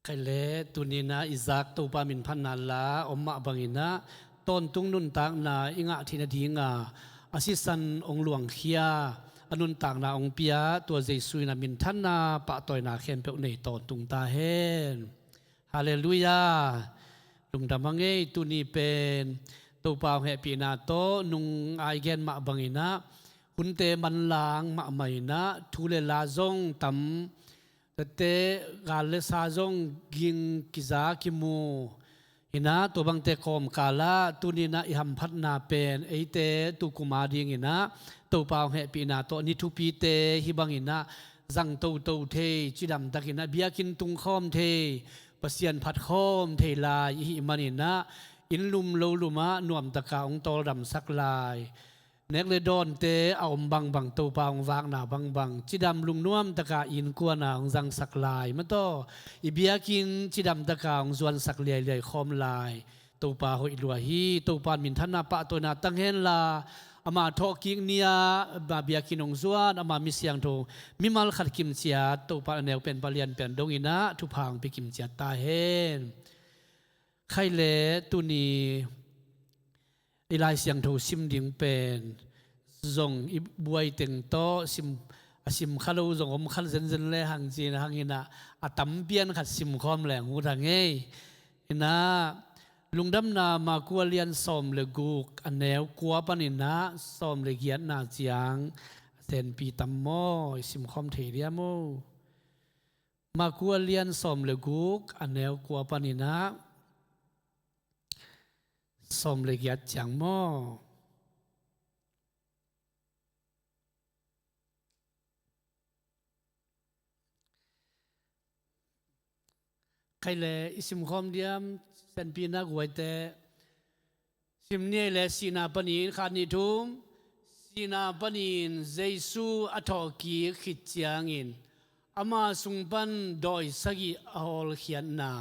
Kale tunina Isaac tu pa min panala omma bangina ton tung nun tak na inga thina dinga asisan ong luang khia anun tak na ong pia tua Jesu na min thanna pa toy na khem pe nei ton tung ta hen hallelujah lung damange tuni pen tu pa he pi na to nung ai gen ma bangina hunte man lang ma mai na thule la zong tam te gal sa zong ging kiza kimu ina to bang te kom kala tunina iham phat na pen eite tu kuma ding ina to paw he pi na to ni thu pi te hi bang ina zang to the chidam takina biakin tung khom the pasian phat khom the la hi manina in lum lo luma nuam taka ong tol dam sak lai nek le don te aom bang bang to pa ong wak na bang bang chidam lung nuam taka in kwa na ong zang sak lai ma to ibiakin chidam taka ong zuan sak liai liai khom lai to pa hoi lua hi to pa min thana pa to na tang hen la ama talking nia ba biakin ong zuan ama mi siang to mi mal khat kim chia to pa neu pen palian pen dong ina thu phang pe kim chia ta hen khai le tu ni ilai siang tho sim ding pen zong i buai teng to sim khalo zong om khal zen zen le hang jin hangina atam pian khat sim khom le hu range ina lungdam na ma kualian som le guk aneu kwa panina som le giat na chiang sen pi tam mo sim khom theria mo ma kualian som le guk aneu kwa panina som le giat chiang mo kaile isim khom diam sen pi na guaite sim ne le sina panin khani thum sina panin Jesu athoki khit chiangin ama sungpan doi sagi ahol khian na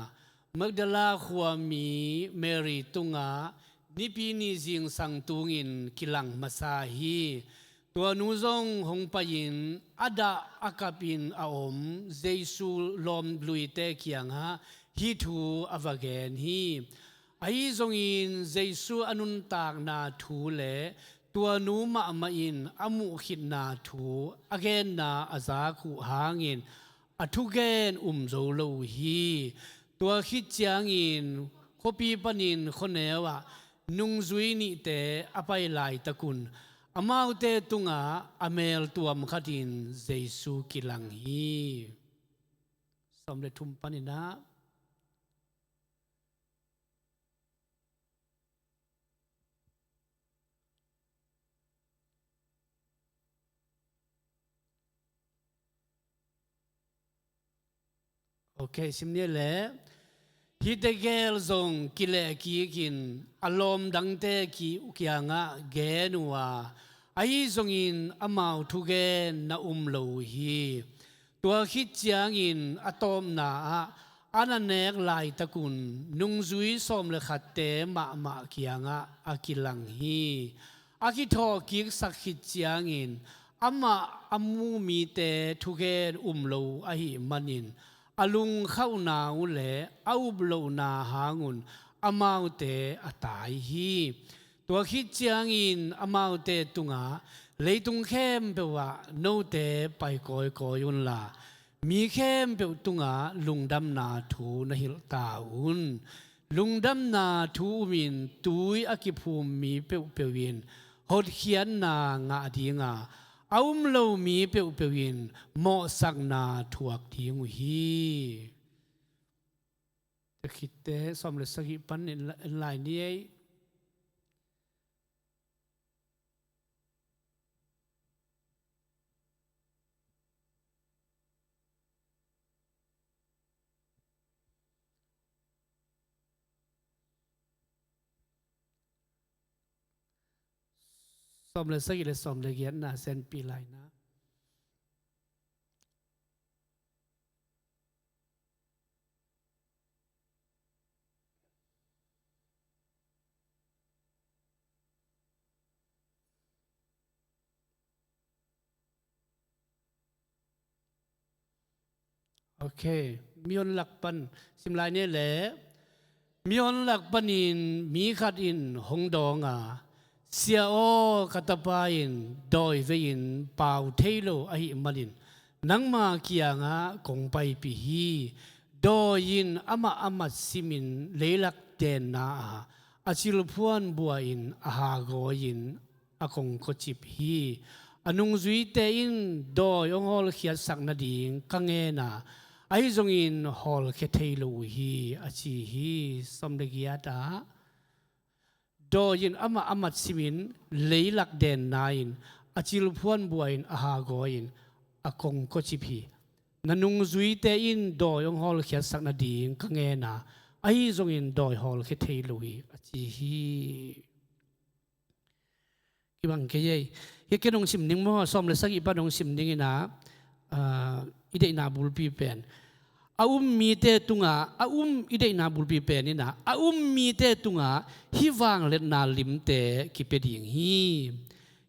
Magdala khuami Mary tunga nipi ni jing sang tungin kilang masahi tua nu zong hong payin ada akapin aom Jesu lom bluite kianga hi thu avagen hi ai zong in Jesu anun tak na thu le tua nu ma in amu khit na thu again na aza khu hangin athugen zo lo hi tua khit chiang in khopi panin khonewa nung zui ni te apai lai takun amau te tunga amel tuam khatin Jesu kilang hi somle thum panina okay simne le hitegel zong kile ki kin alom dangte ki ukianga genua ai zong in amau thugen na lo hi tua khit chiang in atom na ananek lai takun nungzui som le khatte ma kianga akilang hi akitho ki sakhit chiang in ama amu mi te thugen lo a hi manin alung khau nau le au blo na hangun amau te atai hi tua khit chiang in amau te tunga leitung khem pewa no te pai koi koyun la mi khem pe tunga lungdam na thu na hil taun lungdam na thu min tui akiphum mi pe win hot khian na nga dinga aum lo mi pe win mo sak na thuak ding hi te khitte som le sagi pan in lai ni ai som le sagi le som le giat na sen pi lai na okay มีอนหลักปันสิมลายเนี่ยแหละมีอนหลักปันินมีขัดอินหงดองเสียโอกัตปาอินดอยเวินป่าวเทโลอหิมาลินนังมาเกียงคงไปปีฮีดอยินอามาซิมินเลลักเดนนาอาชิลพวนบัวอินอาหาโกยินอากงโคจิบฮีอนุงจุยเตอินดอยองฮอลเขียสักนาดิงกังเงนาไอจงอินฮอลเคเทโลฮีอาชีฮีสมเด็จยาตาดอยินอามาซิมินเลลักเดนนาอินอาชิลพวนบัวอินอาหาโกยินอากงโคจิบฮีนันุงจุยเตอินดอยองฮอลเขียสักนาดิงกังเงนาไอจงอินดอยฮอลเคเทโลฮีอาชีฮีกิบังเกยเกนองสิมนิงมั่วซ้อมเลยสักอีปะนองสิมนิงนะอีเดนาบุลปีเป็นมีเตตุงาอีเดนาบุลปีเป็นนี่นะมีเตตุงาฮิวังเล็ดนาลิมเตกิเปดิงฮี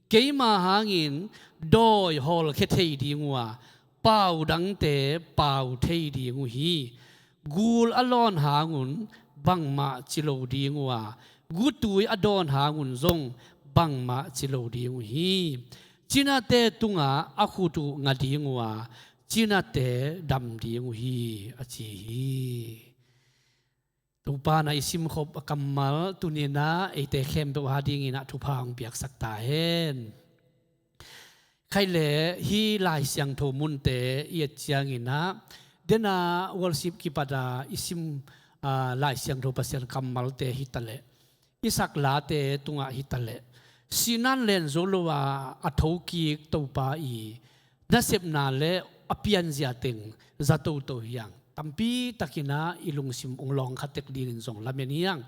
เกยมาหางินดอยฮอลเคเทดีงัวเป่าดังเตเป่าเทดีงูฮีกูลอลอนหางุนบังมาจิโลดีงัวกูตุยอดอนหางุนซงบังมาจิโลดีงูฮีจีน่าเตตุงาอาคูตุงาดีงัวจีน่าเตดำดีงูฮีอาจีฮีตุปานาอิสิมขบกัมมัลตุนีนาเอเตเข้มเปวาดีงินะทุพางเปียกสักตาเห็นใครเล่ฮีลายเสียงโทมุนเตเอียดเจียงินะเดนาวอลซิบกิปดาอิสิมลายเสียงโทปัสเซนกัมมัลเตฮิตาเลอิสักลาเตตุงาฮิตาเลสินันเลนโซโลวาอัทโกีกตัวปาอีนัสเซบนาเลอเปียนเสียติงจัตุโตยังตัมปีตะกินาอิลุงซิมองลองขัดเตกดีนินซงลาเมนียัง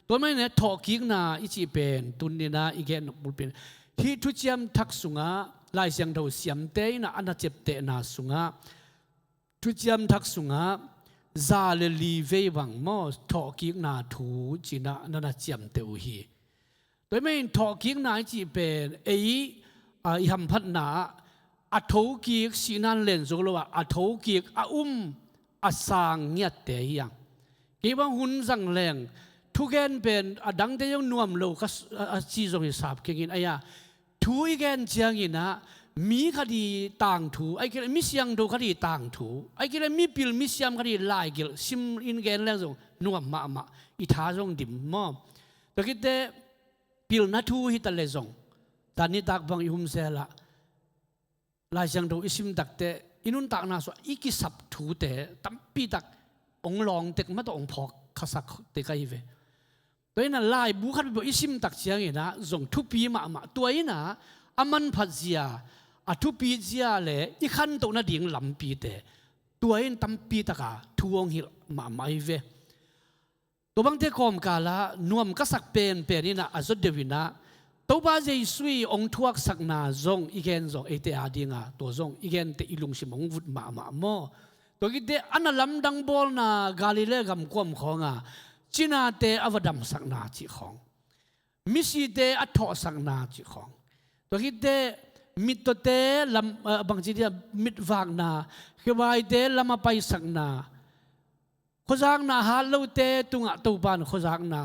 ตัวไม่เนี่ยทอกิกนาอิจิเป็นตุนนีนาอีเกนบุเป็นที่ทุจยมทักสุงาลายเสียงเท่าเสียมเตยนาอันเจ็บเตนาสุงาทุจยมทักสุงาซาเลลีเววังมอทอกิกนาทูจีนานันเจียมเตวฮีโดยไม่ทอกิกนาจีเป็นฮัมพัดนาอัทโกิกสินันเลนโซโลวาอัทโกิกอาสางเงียเตยังกีบังหุนสังแรงทุกแกนเป็นดังเตยงนวมโลกจีจงฮิสาบเก่งไอ้ยาทุกแกนเจียงอินะมีคดีต่างถูไอ้กิเลมิเสียงดูคดีต่างถูไอ้กิเลมีปิลมิเสียมคดีลายกิลซิมอินแกนแล้วจงนวมมาอิทาจงดิมมอตะกิเตปิลนัทูฮิตาเลจงตอนนี้ตักบังอิฮุมเซละลายเสียงดูอิซิมตักเตอินุนตักนาสวะอีกิสับถูเตตั้มปีตักองลองเตกมาตัวองพอกขสักเตกไอเวตัวนั้นลายบุคคลบอกอิซิมตักเสียงอินะจงทุปีมาตัวอินะอามันพัดเสียทุปีเสียเลยอีขันตัวนั้นดิ่งลำปีเตตัวอินตั้มปีตักทวงหิมาไอเวตัวบางเทคอมกาละนวมกษักเป็นนี่นะอาจจะเดวินะตัวบ้าใจสุยองทวกสักนาจงอีเกนจงเอเตอาดิงาตัวจงอีเกนเตอิลุงสิมงวุดมาโมตัวกิเตอันนั้นลำดังบอลนะกาลิเลกำความของจีน่าเตอวดัมสักนาจีของมิสิเตอัทอสักนาจีของตัวกิเตมิตเตลำบางทีเดียมิดวางนาเขวายเตลำมาไปสักนาขจางนาฮาลูเตตุงะตัวบ้านขจางนา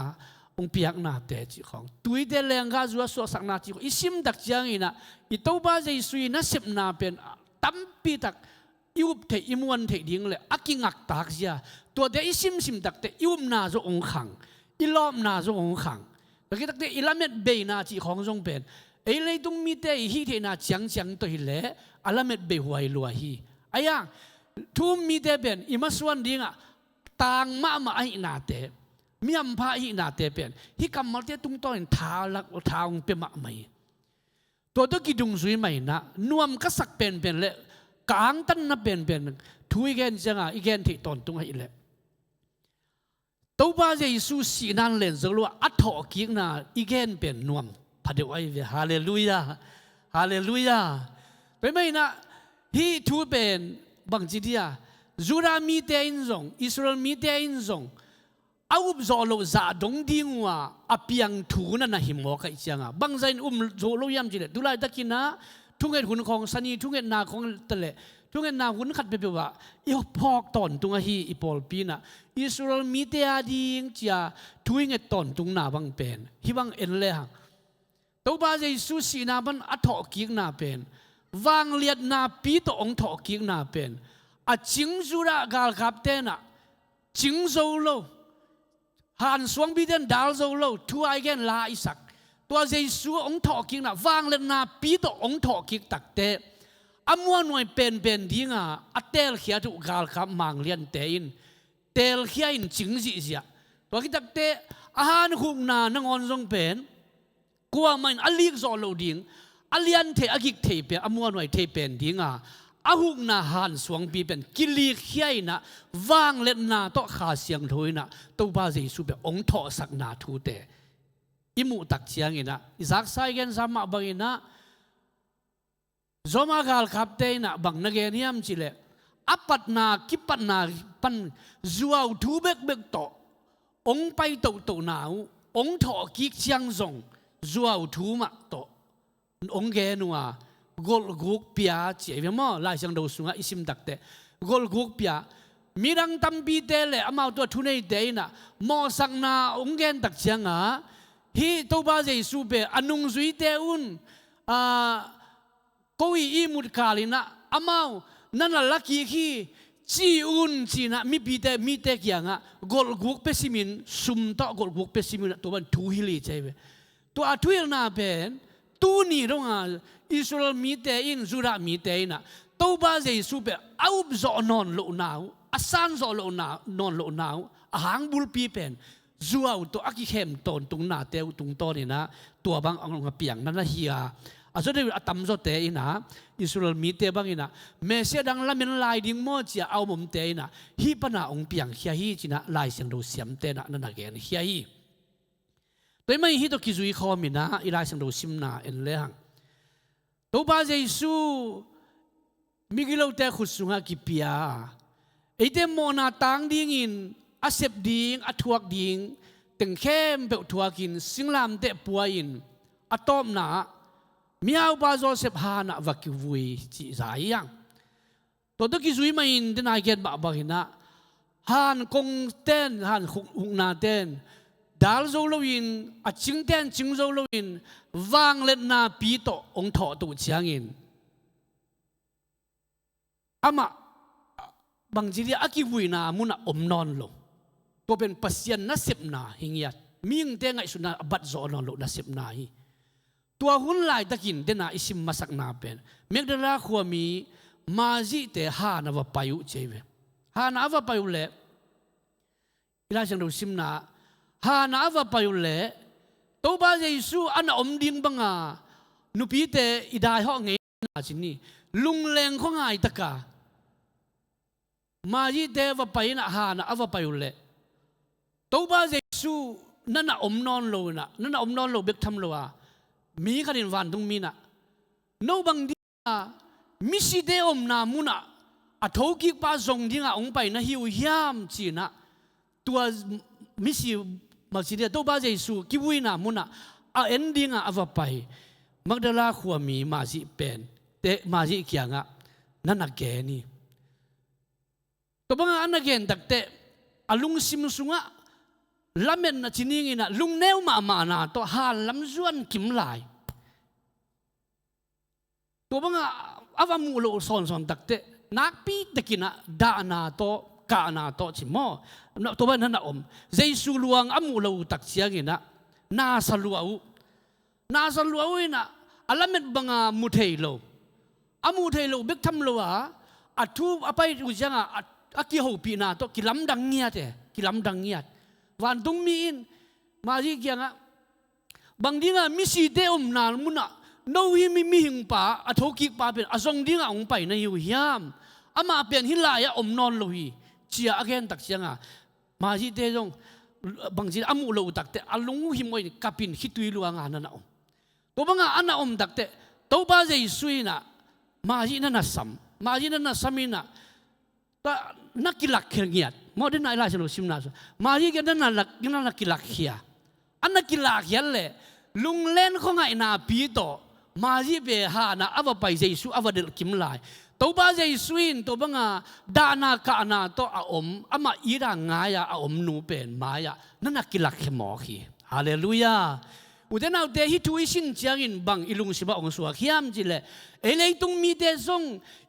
องเปียกนาเตจิของตุยเตเลงกาจัวสวสักนาจิของอิซิมดักจังอินะอิตัวบ้าใจสุยนัสเซบนาเป็นตั้มปีตักอิวเทอิมวันเทดิ้งเลยอากิงักตักเสียตัวเดอิซิมดักเตอิวมนาจงองขังอิลอมนาจงองขังตะกี้ตักเตอิลาเมตเบนาจิของจงเป็นเอเลยตุงมีเตฮิเทนาจังตัวฮิเลอาลาเมตเบหวยลัวฮีไอ้ยังทุมมีเตเป็นอิมาสวนดิ้งต่างมาไอ้นาเตมีอัมพาหินาเตเป็นฮิกำมัลเตตุ้งต้อนท้าลักท้าองเปมะไม่ตัวตัวกิดุงซุยไม่นะนวมก็สักเป็นเลยกางตันนับเป็นทุยแกนจังอีแกนที่ตอนตุ้งให้เลยตัวบ้าเยซูสีนันเลนจะรู้ว่าอัฐอกิกนาอีแกนเป็นนวมพระเดวไอเวฮาเลลูยาฮาเลลูยาเป็นไม่นะที่ทุยเป็นบางทีเดียจูรามีเตอินซงอิสราเอลมีเตอินซงอาวุธโซโลซาดงดิ้งว่าอภิยังถูนั่นนะหิมวกันจังบางใจโซโลยามจีเลดูไลตะกินะทุกเงินหุ่นของสันีทุกเงินนาของตะเล ทุกนาหุ่นขัดไปเปว่าอีพอกตอนตุงฮีอีปอลปีน่ะอิสราเอลมีเตียดิงจะทุยเงตอนตุงนาบังเป็นฮิบังเอ็นเลยฮะตัวบาเจสุสีนาบันอัฐอกิกนาเป็นวางเลียดนาปีตองถอกิกนาเป็นอาจิงจุระกาลขับเตน่ะจิงโซโลหันสวงบิดเดนดาลโซโลทัวไอเกนลาอิสักตัวเจสุองถอกิกน่ะวางเลียดนาปีตองถอกิกตักเตอมัวหน่วยเป็นดิ้งอ่ะเตลเขียทุกกาลขับมังเลียนเตอินเตลเขียอินจิงจิเสียตัวกิตักเตอาหารหุกนานงอนทรงเป็นกลัวมันอลิกโซโลดิ้งอเลียนเทอกิกเทเปอมัวหน่วยเทเป็นดิ้งอาหุกนาหันสวงปีเป็นกิลีเขียนะวางเล็ดนาโตขาเสียงถอยนะตัวบาเจสุเปองทอสักนาทูเตอิมุตักเชียงอินะอิสักไซเกนสามาบังอินะจอมากาลขับเตนะบังนักเรียนยามจิเลอปัตนากิปัตนาปันจัวทูเบกโตองไปโตนาวองถอกิกเชียงซงจัวทูมาโตองเกนัวกอลกุกพิอาเจียมอลายเสียงดูสุงอิสิมตักเตกอลกุกพิอามีรังตัมปีเตเลอามาตัวทุนในเตนะมอสักนาองเกนตักเชียงฮีตัวบาเจสุเปอนุงซุยเตอุนก็อีมุดคาลินะอามานั่นลักกี้ขี้จีอุนจีนะมีเตกยังกอลกุกเปซิมินซุมต่อกอลกุกเปซิมินตัวมันทูฮิลีใช่ไหมตัวอาทุยนาเป็นตูนี่ตรงอิสราเอลมีเตอินจุระมีเตอินะตัวบาเจสุเปเอาบจอนอนโลนาวอาซันจอนโลนาวนอนโลนาวหางบุลปีเป็นจัวตัวอากิเข้มตอนตรงหน้าเตวตรงต้นนี่นะตัวบางองค์เปียงนั่นนะเฮียอาจจะได้ตั้มโซเตอินะอิสราเอลมีเตบางอินะเมเสดังละมันลายดิ้งโมจีเอามุมเตอินะฮีปนาองค์เปียงเฮียฮีจีนะลายเสียงดูเสียมเตนะนั่นนะแกนเฮียฮีตัวไม่ฮีตัวกิจุยคอมินะอีลายเสียงดูซิมนาเอ็นเลหังตัวบาเจสุมิกิโลเตขุสุงากิปิอาไอเดโมนาตังดิ้งอินอาเซบดิ้งอาทวกดิ้งตึงเข้มเปทวกินสิงลามเตปัวอินอาตอมนามีเอาบาโจเซบฮานะวักวุยจีสายยังตัวตะกี้ซุยมาอินเดนายเกตบะบะหินะฮานคงเต้นฮานหุกนาเต้นดาลโซโลวินอาจิงเต้นจิงโซโลวินวางเล็ดนาปีโตองถอตุเชียงอินอามาบางทีอากิวุยนามุนะอมนอนลงตัวเป็นปัสยันนัสิบนาหิงยัดมีงเตงไอสุนาบัดโซนอนลงนัสิบนาฮีตัวหุ่นลายตะกินเดน่าอิสิมมาสักนาเป็นเมกดาลาขวามีมาจิเตหานาวปายุเจเวหานาวปายุเล่อิลาจังดูซิมนาหานาวปายุเล่ตัวบาเจสุอันอมดิ้งบังนุปีเตอิดายห้องเงยนาจินี่ลุงเลงของไงตะกามาจิเตวปายินะหานาวปายุเล่ตัวบาเจสุนั่นอมนอนโลนะนั่นอมนอนโลเบกทำโลมีขันวันตรงมีนะโนบังดีมิสิเดอมนามุนะอัฐกิกป้าทรงที่งาองไปนะหิวยามจีนะตัวมิสิมาสิเดตัวบ้าเจสุกิบุยนามุนะเอ็นดิ้งอวไปมักดาลาขวามีมาสิเป็นเตมาสิเกียงนั่นนักแกนี่ตัวบางอันนักแกนตักเตอลุงซิมสุงะลำเม็นนะชินิงินะลุงเนวมานาตัวหาลำจวนกิมลายตัวบางอาวามูโลสอนตักเตนักปีตะกินะดานาโตกานาโตชิมอตัวบ้านนั่นอมเจสุลวงอามูโลตักเชียงินะนาสลัวอินะอลำเม็นบางมุเทโลอามูเทโลเบกทำโลอัทุอภัยอุจังอากิโฮปีนาโตกิลำดังเงียดกิลำดังเงียดวันตรงมีนมาที่เกียงบางทีมิสิเดอมนานมุนะโนฮิมีหิงป่าอัฐกิกป่าเป็นอสงดิ้งองไปในหิวยามอามาเป็นหิลายอมนอนโลหิเชียอเกนตักเชียงมาที่เดจงบางทีอามุโลตักเตอลุงหิมวยกับปินคิดตุยลวงนั่นเอาตัวบางอันน่ะตักเตตัวบ้าใจสุยนะมาที่นั่นน่ะซ้ำมาที่นั่นน่ะซ้ำนะแต่นักกีฬาเขียดมอเดิร์นไอลาชโลซิมนาสมาที่กันนั่นนักกีฬาเขียอันนักกีฬาเขียเลยลุงเล่นของไงนาปีโตมาที่เบหานะอวไปเจสุอวเดลกิมลายต ตัวบ้าใจสวินตัวบังอาดานาคานาตัวอมอามาอีรางายาอมนูเป็นมายานั่นนักกิลักเขมอขีฮาเลลูยาอุดนาเตฮิทุยสินจางินบังอิลุงสิบะองสัวขิมจิเลเอเลยตุงมีเตซง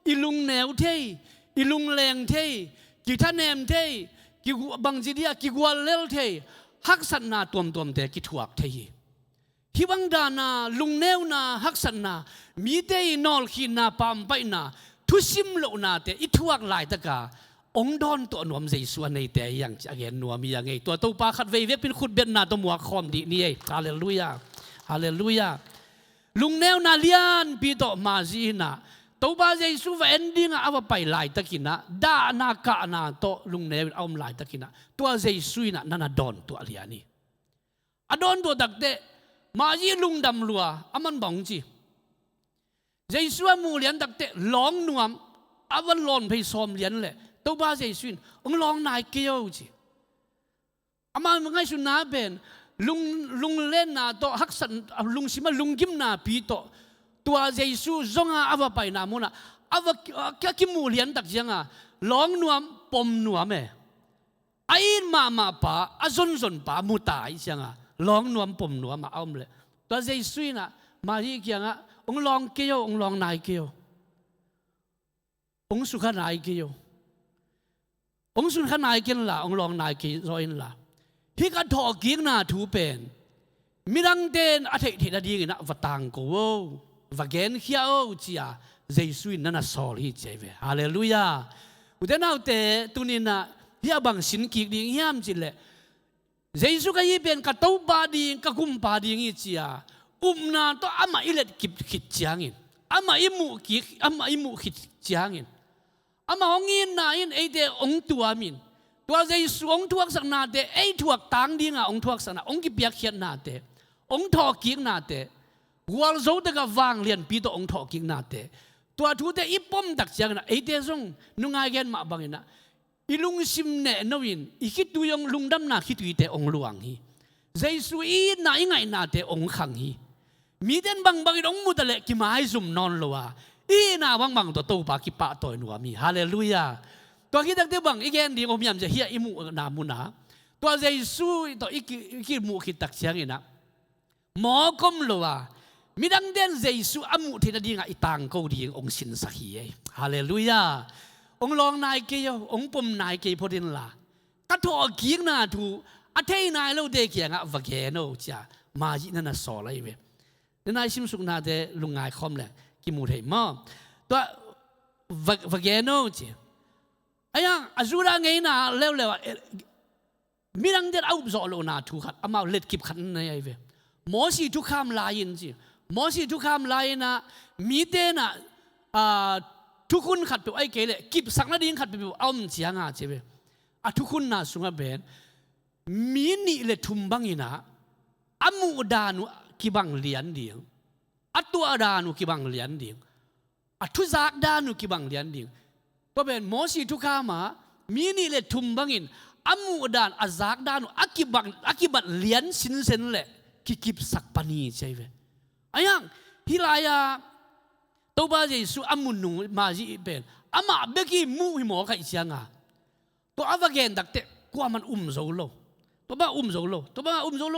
อิลุงแนวเทอิลุงแรงเทกิท่าแนมเทกิบังจิเดียกิกวาเลลเทฮักสันนาตวมเตกิทวกเทฮิบังดานาลุงแนวนาฮักสันนามีเตนอลขีนาปามไปนาทุสิมโลนาเตอิทวกหลายตะกาองดอนตัวนวมใจส่วนในแต่ยังจะเห็นนวมียังไงตัวตัวปาขัดเวเวเป็นขุดเบ็ดนาตัวมัวคอมดีนี่ไอ้ฮาเลลูยาฮาเลลูยาลุงแนวนาเลียนปีโตมาจีนาตัวปาใจสู้เอนดิ้งเอาไปหลายตะกินะดานาคานาโตลุงแนวเอาหลายตะกินะตัวใจสู้นะนั่นดอนตัวเลียนี่อดอนตัวดักเตมาจีลุงดำลัวอามันบังจีใจสู้มูเลียนดักเตหลงนวมอาวันหลอนไปซ้อมเลียนเลยตัวบ้าใจสุนองลองนายเกี่ยวจีอามาเมื่อไงสุนนาเป็นลุงเล่นนาโตฮักสันลุงสิมาลุงกิมนาปีโตตัวใจสุจงอาว่าไปนามุนะอาว่าแค่กิมูเลียนตักยังอ่ะลองนวมปมนวมไอ้มาป่าอาจนป่ามุตายยังอ่ะลองนวมปมนวมมาเอาเลยตัวใจสุนอ่ะมาที่ยังอ่ะองลองเกี่ยวองลองนายเกี่ยวองสุขนายเกี่ยวองสุนขนายกินละองลองนายกินรออินละที่กันถอกินนาถูเป็นมิรังเดนอาทิตย์ที่ดีกันนะวัตังโกวัเกนเขียวจีอาเจสุยนั่นน่ะสอลีเจเวฮาเลลูยาอุดนาเตตุนินะเฮียบังสินกิดิ่งเฮียมจิเลเจสุก็ยี่เป็นกระตูบาดิ่งกระกุมบาดิ่งจีอานาโตอามาอิเลตกิบขิดจางอินอามาอิมุขิดจางอินอามาองอินนาอินไอเดองตัวมินตัวใจสวงทวกสักนาเตไอทวกต่างดีงาองทวกสักนาองกิเปียกเขียนนาเตองทอกิกนาเตวัวโจตะกวางเลียนปีโตองทอกิกนาเตตัวทูเตอีปอมดักจังนะไอเดซงนุงไอเกนมาบังนะอีลุงซิมเนนวินอีคิดดูยองลุงดำนาคิดดูเตองลวงฮีใจสวยนาอิงไงนาเตองขังฮีมีเดินบางองมุตะเละกิมาให้ซุ่มนอนลัวอีน่าบางตัวโตปากิปะตัวนัวมีฮาเลลูยาตัวคิดตั้งแต่บางอีกแกนดีอมยามจะเฮียอิมุนามุนาตัวใจสู้ตัวอีกมุคิดตักเสียงอีนะหมอคมลัวมีดังเด่นใจสู้อามุที่นั่นดีงาอีตังเขาดีองสินสักฮีฮาเลลูยาองลองนายเกี่ยวองปมนายเกี่ยวพอดินละกระทอกิงนาทูอัฐินายเราเด็กอย่างวักเกโนจ้ามาจีนั่นน่ะสออะไรเว้นายชิมสุกนาเดลุงไงคอมเลยกิมูเทมอตัววักเกโนจีไอ้ยังอาจูราไงน่ะเร็วมีรังเดียเอาจอโลนาทุกขัดอามาเล็ดกิบขันในไอ้เว้หมอสีทุกคำลายินจีหมอสีทุกคำลายนะมีเดน่ะทุกคนขัดไปไอ้เกลกิบสักนาดีขัดไปเอามเสียงอ่ะเจ้าเว้ทุกคนน่ะสุงเบนมีนี่เลยทุ่มบังอินะอามูดานุกิบังเลียนเดียงตัวดานุกิบังเลียนเดียงทุจักดานุกิบังเลียนเดียงเพราะเป็นหมอสีทุกข้ามามีนี่เลยทุ่มบังอินอามูดานจักดานุกิบังเลียนสินเซนเลยกิบสักปนีใช่ไหมไอ้ยังฮิลายาตัวบ้าใจสู้อามุนูมาจีเป็นอามาเบกีมูหิมอใครเสียงตัวอาวเกนดักเตะกว่ามันโซโลตัวบ้าโซโลตัวบ้าโซโล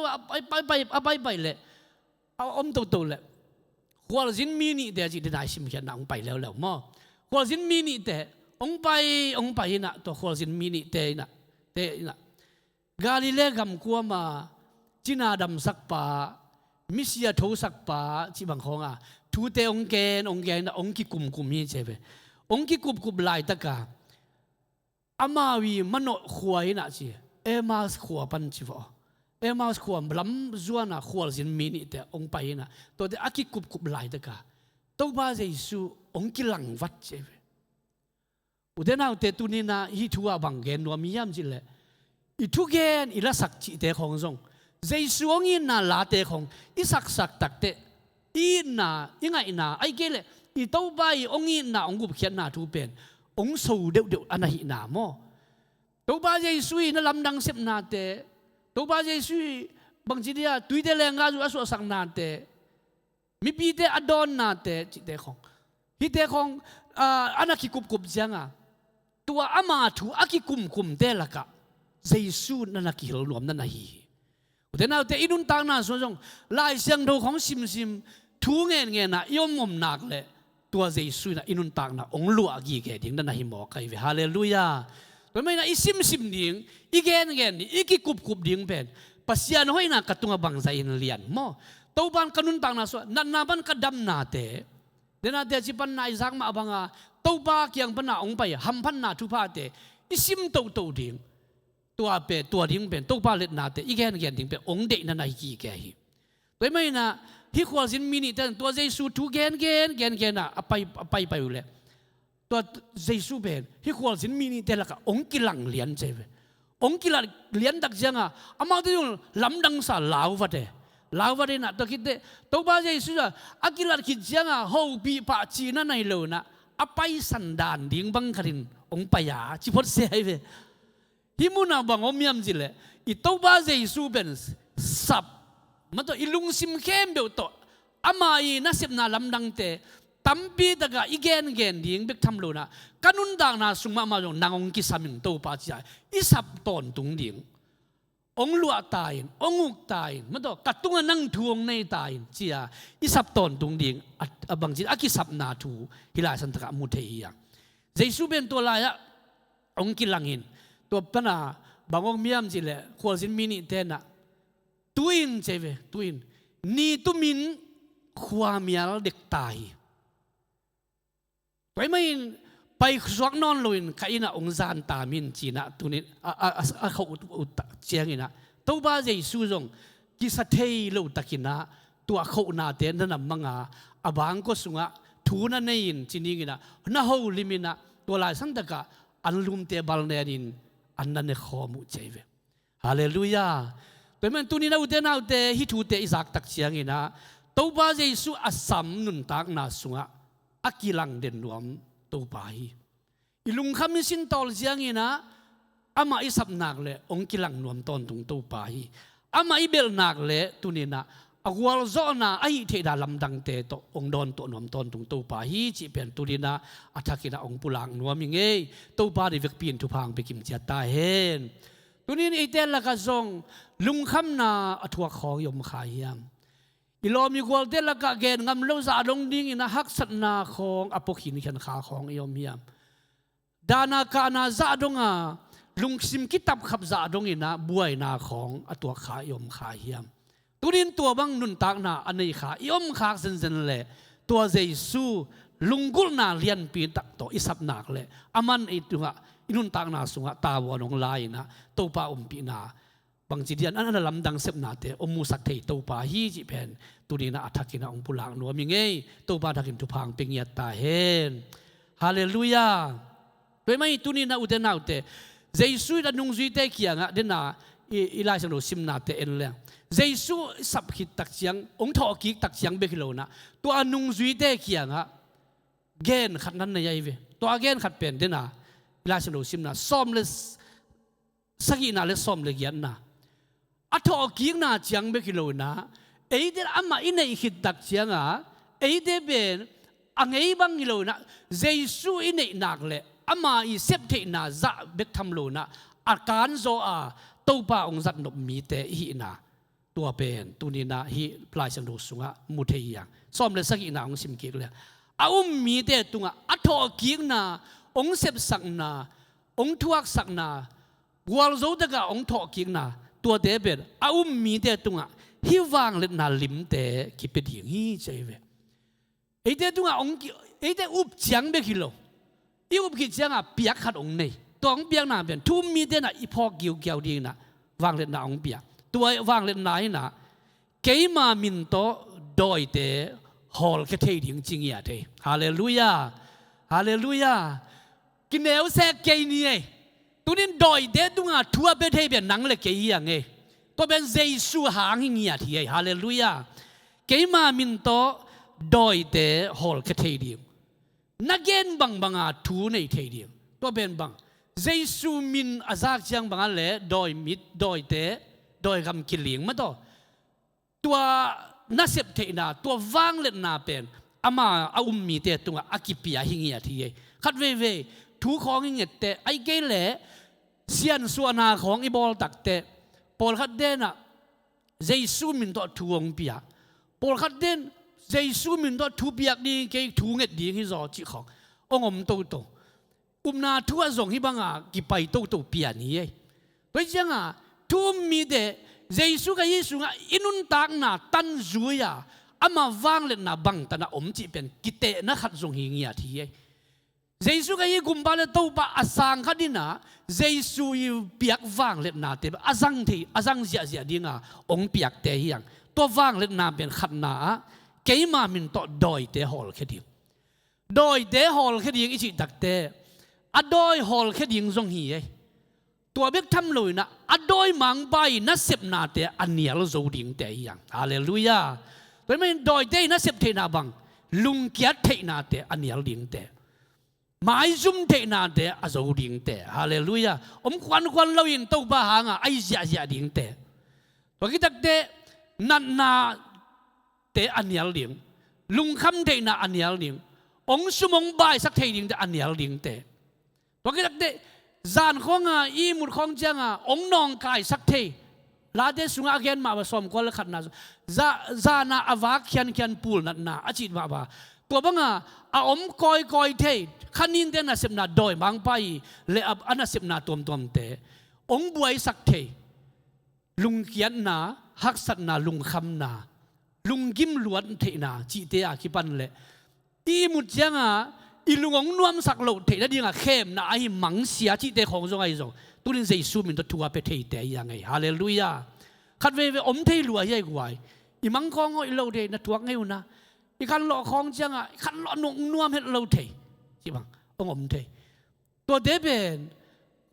ไปเลยเอาตัวเลยหัวจินมีนี่เดี๋ยวจีได้ชิมกันองไปแล้วมั้งหัวจินมีนี่แต่องไปนะตัวหัวจินมีนี่แต่นะกาลิเลกัมกัวมาจีนาดำสักป่ามิเซียทูสักป่าจีบังของทูเตองแกนนะองกิกุมนี่ใช่ไหมองกิกุมลายตะกาอามาวีมันโนขวายนะจีมาสขวปันจีวะมาสขวบล้ำจวนขวจินมินิแต่องไปนะตัวเด็กอากิกุบลายตะกาตัวบ้าใจสู้องกิลังวัดเจ้าอุดนาเตตุนีนะฮิทัวบังเกนนัวมียามจิเลอิทุเกนอิละสักจิเตของทรงใจสู้องอินนาลาเตของอิสักตักเตอินนายังไงนะไอเกลอิตัวบ้าองอินนาองกุบเขียนนาทูเป็นองสูเดียวอันนั้นหินาโมตัวบ้าใจสู้นั่นลำดังเสพนาเตตัวบ้าใจสู้บางทีเดียตุยเดลงาจูอาสุสังนาเตมีปีเตอดอนนาเตจิเตของฮิเตของ อันนักกุบจังตัวอามาถูอากิกุมเตละกะเยซูนั่นนักฮิลรวมนั่นนะฮีแต่น่าแต่อินุนต่างน่ะส่วนลายเสียงดูของซิมทูเงี้ยนะยอมนักเลยตัวเยซูน่ะอินุนต่างน่ะองลัวกี่แก่ดิ่งนั่นนะฮิหมอกไอ้เวฮาเลลูยาตัวไม่น่ะอิซิมดิ่งอีเงี้ยนี่อีกิกุบดิ่งเป็นปัสยานห้อยน่ะกระตุงบังใจอินเลียนโมตัวบ้านกันุนต่างน่ะส่วนนั่นน่ะบ้านกระดำน่ะเตเดี๋ยวน่ะเดี๋ยวจิปันน่ะอิสักมาบังตัวบ้าเกี่ยงปันน่ะองไปหัมพันน่ะทุพาเตอิซิมตัวดิ่งตัวเป็นตัวดิ่งเป็นตัวบ้าเล็ดน่ะเตอีเงี้ยดิ่งเป็นองเด็กนั่นน่ะกี่แก่ฮีตัวไม่น่ะฮิควาสินมินิแต่ตัวเยซูทูเกนน่ะไปอยู่เลยตัวเยซูเป็นฮิควาสินมินิแต่ละก็องกิลังเลียนเจเวองกิลังเลียนดักจังอามาตัวลำดังสาลาววัดเน่ะตัวคิดเดตัวบ้าเยซูอากิลังคิดจังฮูบีปะจีนั่นในโลน่ะไปสันดานดิ่งบังครินองไปยาจิพดเสียเวฮิมุนาบังอมยามจิเลอีตัวบ้าเยซูเป็นสับมันตัวอิลุงซิมเข้มเบลตัวอามาอีน่าเสียบน่าลำดังเตตั้มปีตะกะอีเกนดิ่งเบกทำโลนะกันุนด่างน่าสุมาจงนางองกิสามิงตัวป้าจีอีสับตอนตุงดิ่งองลัวตายองุกตายมันตัวกัดตุงนั่งทวงในตายจีอีสับตอนตุงดิ่งบางทีอากิสับนาทูฮิลาสันตะมุเทียเยซูเป็นตัวลายองกิลังหินตัวปนาบางองมียมจีเลควรสินมินิเตนะตุอินเจเวตุอินนี่ตุมินความยาลเด็กตายไปไม่ไปสวกนอนลุยนใครน่ะองซานตามินจีน่ะตุนิเขาเจียงอินะตัวบ้าเยซูจงกิสเทยโลตะกินะตัวเขาหน้าเต้นนั่นมังอาบางก็สุงะทูนั่นเองจีนี่กินะน่าหูลิมินะตัวลายสันตะกะอันลุมเตบัลเนรินอันนั้นเนี่ยข้อมุเจเวฮาเลลูยาแต่มันตัวนี้นะอุเทนเอาแต่ฮิทูเตอิสักตักเชียงอินะตัวบ้าเยซูอัศมนุนตักนาสุงะอากิลังเด่นรวมตัวบ้าฮีอิลุงคำมิสินตอลเชียงอินะอามาอิสับนักเลยองกิลังรวมตอนตุงตัวบ้าฮีอามาอิเบลนักเลยตัวนี้นะอากวลโซนาไอเทดาลำดังเตโตองดอนตัวนวมตอนตุงตัวบ้าฮีจีเป็นตัวนี้นะอัฐกินะองปุลังนวมยังไงตัวบ้าได้เวกปีนทุพังไปกิมเจียตาเห็นตัวนี้ไอเตลละก็ส่งลุงคำนาอทัวของยมขายยามอิโลมีกวลเตละกะเกนงำเล่าซาดงดิ้งอินะฮักสัตนาของอปกินขันขาของยมยามดานาคานาซาดงลุงซิมคิตับขับซาดงอินะบวยนาของอตัวขายมขายยามตัวนี้ตัวบังนุนตากนาอันนี้ขายมขาเซนเซนเลยตัวเยซูลุงกุลนาเลียนปีตักโตอิสับนักเลยอามันอิตุงะอินุนตากนาสุงะตาวอนงลายนะตัวป้าปีนาบางจีเดียนอันนั้นลำดังเสพนาเตอมูสักเทตัวป้าฮีจิเพนตัวนี้นะอัฐกินะองปุลังนัวมิงเงตัวป้าทักินทุพังเป็นเงียตาเห็นฮาเลลูยาเป็นไม่ตัวนี้นะอุเทนาอุเตเยซูดันนุงจุยเตเกียงะเดน่าอีลายสังโลซิมนาเตเอ็นเลยเยซูสับขิดตักเสียงองทอกิกตักเสียงเบกิโลนะตัวนุงจุยเตเกียงะเกนขัดนั้นในยัยเวตัวเกนขัดเป็นเดน่าอีลายสังโลซิมนาซ้อมเลสสักินาเลซ้อมเลกียนนะอัฐอกิกนาเสียงเบกิโลนะไอเดอามาอินในขิดตักเสียงไอเดเป็นอังไอบังกิโลนะเยซูอินในนักเลยอามาอีเซปเทนาจะเบกทำโลนะอาการโซตัวป้าองจัดนบมีเตหีนะตัวเป็นตัวนี้นะฮีปลายสังโดสุงะมุเทียงซ้อมเลยสักอีกนะองซิมกิกเลยเอามีเตตุงะอัฐอกิกนะองเซปสักนะองทวักสักนะวัวโซตะกะองทอกิกนะตัวเตเป็นเอามีเตตุงะฮิวางเล็ดนาลิมเตกิเป็ดยิงฮีเจเวไอเตตุงะองไอเตอุบจังเบกิโลอีอุบกิจังเปียกขัดองนี่ตัวองเปียกนาเป็นทุ่มมีเตนะอีพอเกี่ยวเกี่ยวดีนะวางเล็ดนาองเปียกตัววางเล็ดนานะเกี่ยมามินโตโดยเตฮอลแค่เทียงจริงอย่างเตฮาเลลูยาฮาเลลูยากินเอวแซกเกี่ยนี่ตัวนี้โดยเตตุงะทัวเป็นเทียนนังเล็กเกี่ยงตัวเป็นเยซูหางอย่างเทียฮาเลลูยาเกี่ยมามินโตโดยเตฮอลแค่เทียงนักเก็นบังทูในเทียงตัวเป็นบังเยซูมินอาซักจังบังเล่โดยมิดโดยเตโดยคำกิเลียงมาตัวนักเสพเทนาตัววางเล่นนาเป็น อามาอามีเตตุงอากิปิยาหิงเงียทีคัดเวทูของหิงเงียเตไอเกลเสียนส่วนนาของอิบอลตักเตปอลคัดเดน่ะเจซูมินต่อทูองปิยาปอลคัดเดนเจซูมินต่อทูปิยาดีเกทูเงดดีฮิจอจิขององมโตนาทัวจงฮิบังอากิไปโตปิยานี้โดยจังทูมีเดเจซูกับเยซูอินุนตักน่ะตันจุยาอามาวังเล่นน่ะบังตนะจิเป็นกิเตนะขัดจงหิงเงียทีเจซูกับเยกุมบาเลโตปะอาสังขัดดินะเจซูยเปียกวังเล่นน่ะเตอาสังเสียดิ้งองเปียกเตฮียงตัววังเล่นน่ะเป็นขัดน่ะเกี่ยมามินต่อดอยเตฮอลแค่ดิ้งดอยเตฮอลแค่ดิ้งอิจิตักเตอดอยฮอลแค่ดิ้งจงฮีตัวเบกทำเลยนะอดอยมังไปนับนาเตอันเนียลโจดิ้งเตฮียงฮาเลลูยาเป็นไม่ดอยเตนับเทนาบังลุงเกียรเทนาเตอันเนียลดิ้งเตหมายจุ่มเทนาเตอโจดิ้งเตฮาเลลูยาควันเราอินตัวบ้าหางไอเสียดิ้งเตตัวกิตักเตนันนาเตอันเนียลดิ้งลุงคำเทนาอันเนียลดิ้งสมองใบสักเทดิ้งเตอันเนียลดิ้งเตตัวกิตักเตจานของอีมุดของจังนองกายสักเทลาเดสุงอาเกนมาผสมกันแล้วขัดนาจานาอวากเขียนปูลนัดนาอาจิตมาบ่าตัวบังกอยเทขันินเตน่ะเสพนาดอยบางไปเลอับอันน่ะเสพนาตัวเตบวยสักเทลุงเขียนนาฮักสัตนาลุงคำนาลุงกิมล้วนเทนาจิเตอาคิปันเลอีมุดจังอีลุงนวมสักโลเทนั่นยังเข้มนะไอ้มังเสียที่เตของจงไอ้จงตุลินเจซูมินตัวทัวไปเทเตยังไงฮาเลลูยาขัดเวเทลัวยัยกว่าอีมังคองอีโลเทนัตัวไงวะนะอีขันหล่อของจังขันหล่อนวมเห็ดโลเทใช่บังเทตัวเดเป็น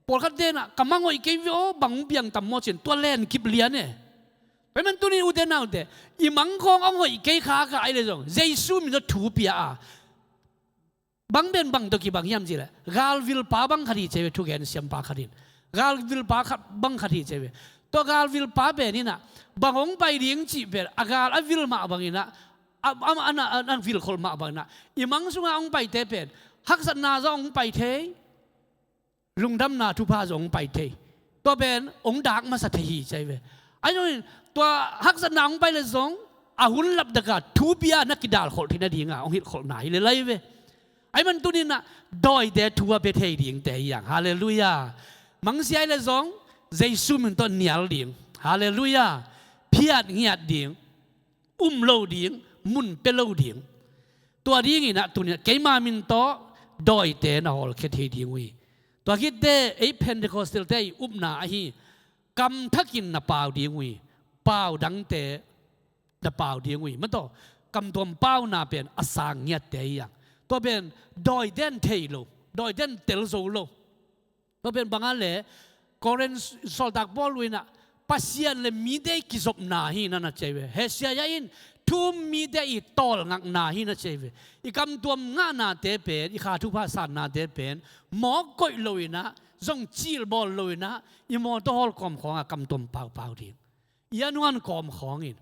ปวดขัดเดน่ะกำมังอีเกี่ยวบังเบียงต่ำมอจินตัวเล่นกิบเลียนเนี่ยไปมันตัวนี้อุเดนเอาเดอีมังคองอีเกี่ยวขากับไอ้เลยจงเจซูมินตัวทูปียาบางเป็นบางตัวกี่บางยามจีเลยกาลวิลปาบางคดีเจเวทุกแกนเสียมปาคดีกาลวิลปาบางคดีเจเวตัวกาลวิลปาเป็นนี่นะบางองไปเลี้ยงจีเป็นอากาลวิลมาบางนี่นะอันวิลคนมาบางนะอีมังสุงองไปเทเป็นฮักษณาจะองไปเทลุงดำนาทุพาจะองไปเทตัวเป็นองดักมาสัตหีเจเวไอ้นู่นตัวฮักษณาองไปเลยสองอาหุนลับดากาทูบียนักกีฬาคนที่นั่นดีงาองหิดคนไหนเลยเลยเวไอ้มันตัวนี้นะดอยเดทัวเบเทดิ้งแต่อย่างฮาเลลูยามังเสียเลยสองเจซูมันตัวเนียลดิ้งฮาเลลูยาเพียดเงียดดิ้งโลดิ้งมุนเปโลดิ้งตัวดิ้งนี่นะตัวนี้เกี่ยมามินโตดอยเดนะฮอลเคเทดิ้งวีตัวคิดเดไอ้เพนเทคอสเตลเตนาไอ้กำทักินนะเปล่าดิ้งวีเปล่าดังเตนะเปล่าดิ้งวีมันโตกำตัวเปล่านาเป็นอสังเงียดแต่อย่างตัวเป็นดอยเด่นเทโลดอยเด่นเตลโซโลตัวเป็นบางอันเลยกอเรนสอลดักบอลวินะปัสยานเลยมีได้กิจบนาฮีนั่นนะเจเวเฮเซียยินทุ่มมีได้อีตอลงักนาฮีนั่นเจเวอีกำตัวงานาเตเป็นอีขาทุพาสานนาเตเป็นหมอกอยลอยนะจงจีลบอลลอยนะอีมอตัวฮอลกอมของกำตัวเปล่าดียันวันกอมของอิน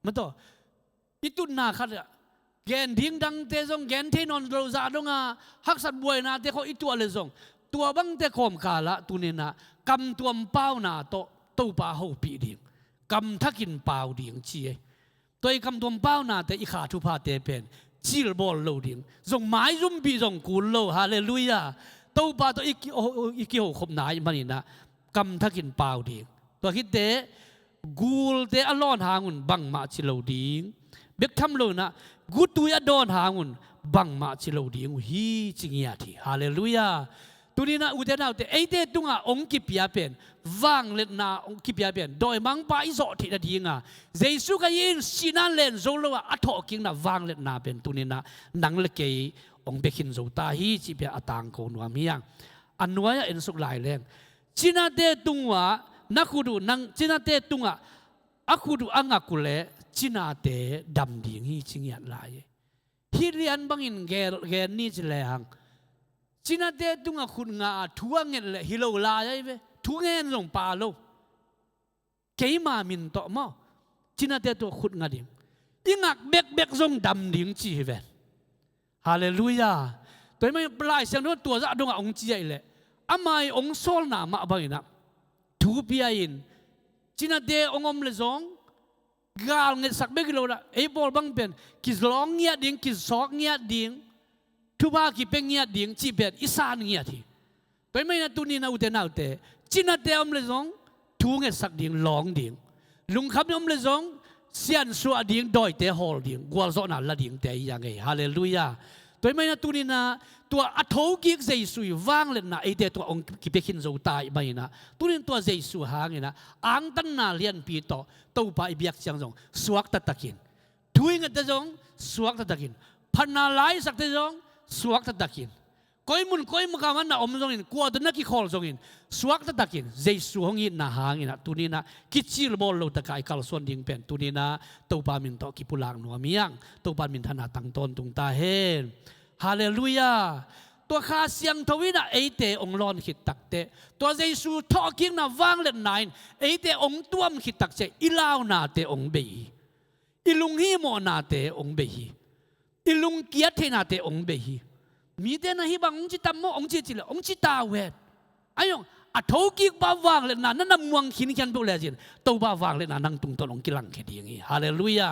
มันตัวอีตุนนาขัดแกนดิ้งดังเตจงแกนเทนอนโรซาดงฮักสัตบวยนาเตเขาอีตัวเลยจงตัวบังเตคอมกาละตุเนนะกำตัวเป้านาโตตู้ปาหูปีดิ่งกำทักินเป้าดิ่งชีตัวอีกำตัวเป้านาเตอีขาทุพาเตเป็นจิลบอลโลดิ่งจงไม้รุ่มปีจงกูโลฮาเลลูยาตู้ปาตัวอีกิโหคมนายมันนี่นะกำทักินเป้าดิ่งตัวคิดเตกูลเตอลอนหาnguนบังมาจิโลดิ่งเบกทำเลยนะกูตุยอดอนหาnguนบังมาจิโลดิ่งฮีจิงยาทีฮาเลลูยาตัวนี้นะอุเทนาแต่ไอเตตุงองกิปยาเป็นวังเล็ดนาองกิปยาเป็นโดยมังไปโซที่นาดีงาเจสุกยินสินันเลนโซโลว่าอัฐอกิงนะวังเล็ดนาเป็นตัวนี้นะนังเล็กองเบกินโซตาฮีจิเปียอตังโกนัวมียังอันนัวยเอ็นสุกหลายแรงจินาเตตุงวะนักขุดูนังจินาเตตุงอักขุดูอังกุเลจินาเตดำดิ่งฮีจิงยันลายที่เรียนบังอินเกนนี่จะแรงจินาเตตุงคุณงาทัวเงินเลยฮิโลลาใช่ไหมทัวเงินลงปาโลเกี่ยมามินโตมอจินาเตตัวคุณงาดิ่งยิ่งอักเบกทรงดำดิ่งจีเวน ฮาเลลูยาตัวไม่ปลายเสียงนู้นตัวจะดงองค์จีไอเลยอามายองค์โซลนามาบางอินะทูปีอินจินาเดองอมเลซองกาลเงินสักเบกิโลละไอ้บอลบังเป็นกิสลองเงียดิ่งกิสซอกเงียดิ่งทุบากิเป็นเงียดิ่งจีเป็นอิสานเงียทีตัวไม่นะตุนีนาอุเตนาอุเตจินาเดอมเลซองทูเงินสักดิ่งลองดิ่งลุงขับอมเลซองเสียนสัวดิ่งดอยเตฮอลดิ่งกวาลโซนาละดิ่งเตยังไงฮาเลลูยาตัวไม่นะตุนีนาตัวอัฐกิกเจสุยวางเลยนะไอเดตัวองค์กิเปขินโจตายไปนะตุนินตัวเจสุหางนะอังตันนาเลียนปีโตตัวไปเบียกเสียงจงสวกตะตะกินทุยเงินตะจงสวกตะตะกินพันนาไลสักตะจงสวกตะตะกินก้อยมุนกามันนะอมจงอินกวาดนักกิคอลจงอินสวกตะตะกินเจสุหงอินนะหางอินะตุนินะกิจิลบอลโลตะกายกัลส่วนดิ่งเป็นตุนินะตัวปามินโตกิปุลังนัวเมียงตัวปามินธนาตังตนตุงตาเฮนฮาเลลูยาตัวข้าเสียงทวินะเอเตองลอนขิดตักเตตัวเยซูทอกิ้งนะวางเล่นนายเอเตองตัวมขิดตักเจอิลาวนาเตองเบยอิลุงฮีโมนาเตองเบยอิลุงเกียรตินาเตองเบยมีเตนะฮิบังองจิตามโมองจิจิเลองจิตาเวดอายองอัฐกิกบาวางเล่นนั่นนำมวงขินขันบุเลจินตัวบาวางเล่นนั่งตุงตนองกิลังแค่ดีอย่างนี้ฮาเลลูยา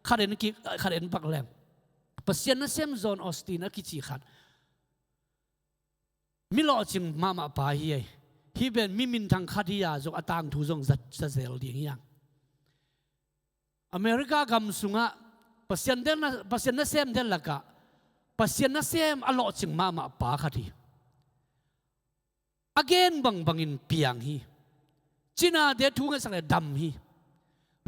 ข้าเด่นปักแหลมปัสยานะเซมซอนออสตินกิจิขัดมิโลจิงมาปาฮีฮีเป็นมิมินทางคดียาจงอัตังทูจงจะเซลดีอย่างอเมริกากำสุงะปัสยานะเซมเดลละกะปัสยานะเซมอโลจิงมาปาคดี again บังอินเปียงฮีจีน่าเดทูงะสักดำฮี